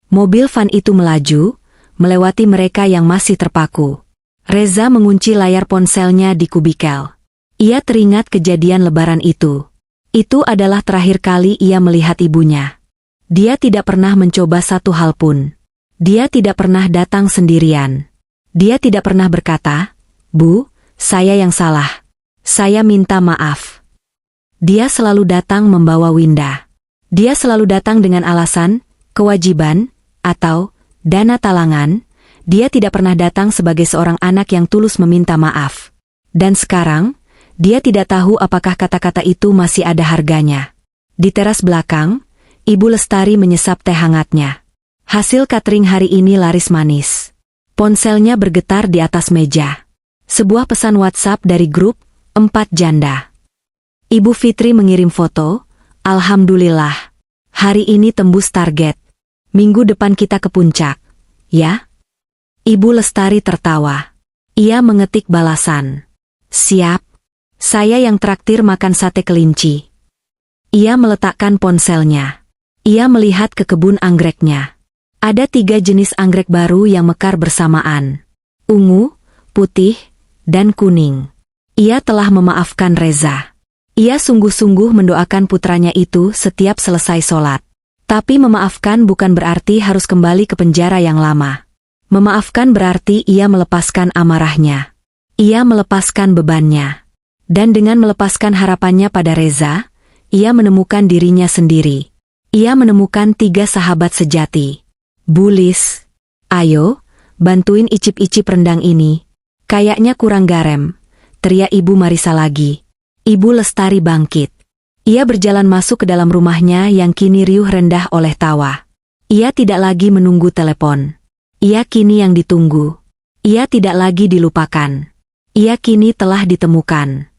Mobil van itu melaju, melewati mereka yang masih terpaku. Reza mengunci layar ponselnya di kubikel. Ia teringat kejadian lebaran itu. Itu adalah terakhir kali ia melihat ibunya. Dia tidak pernah mencoba satu hal pun. Dia tidak pernah datang sendirian. Dia tidak pernah berkata, "Bu, saya yang salah. Saya minta maaf." Dia selalu datang membawa Winda. Dia selalu datang dengan alasan, kewajiban, atau dana talangan. Dia tidak pernah datang sebagai seorang anak yang tulus meminta maaf. Dan sekarang, dia tidak tahu apakah kata-kata itu masih ada harganya. Di teras belakang, Ibu Lestari menyesap teh hangatnya. Hasil catering hari ini laris manis. Ponselnya bergetar di atas meja. Sebuah pesan WhatsApp dari grup 4 janda. Ibu Fitri mengirim foto, "Alhamdulillah. Hari ini tembus target. Minggu depan kita ke puncak. Ya?" Ibu Lestari tertawa. Ia mengetik balasan. "Siap. Saya yang traktir makan sate kelinci." Ia meletakkan ponselnya. Ia melihat ke kebun anggreknya. Ada 3 jenis anggrek baru yang mekar bersamaan. Ungu, putih, dan kuning. Ia telah memaafkan Reza. Ia sungguh-sungguh mendoakan putranya itu setiap selesai sholat. Tapi memaafkan bukan berarti harus kembali ke penjara yang lama. Memaafkan berarti ia melepaskan amarahnya. Ia melepaskan bebannya. Dan dengan melepaskan harapannya pada Reza, ia menemukan dirinya sendiri. Ia menemukan 3 sahabat sejati. "Bulis, ayo, bantuin icip-icip rendang ini. Kayaknya kurang garam," teriak Ibu Marisa lagi. Ibu Lestari bangkit. Ia berjalan masuk ke dalam rumahnya yang kini riuh rendah oleh tawa. Ia tidak lagi menunggu telepon. Ia kini yang ditunggu. Ia tidak lagi dilupakan. Ia kini telah ditemukan.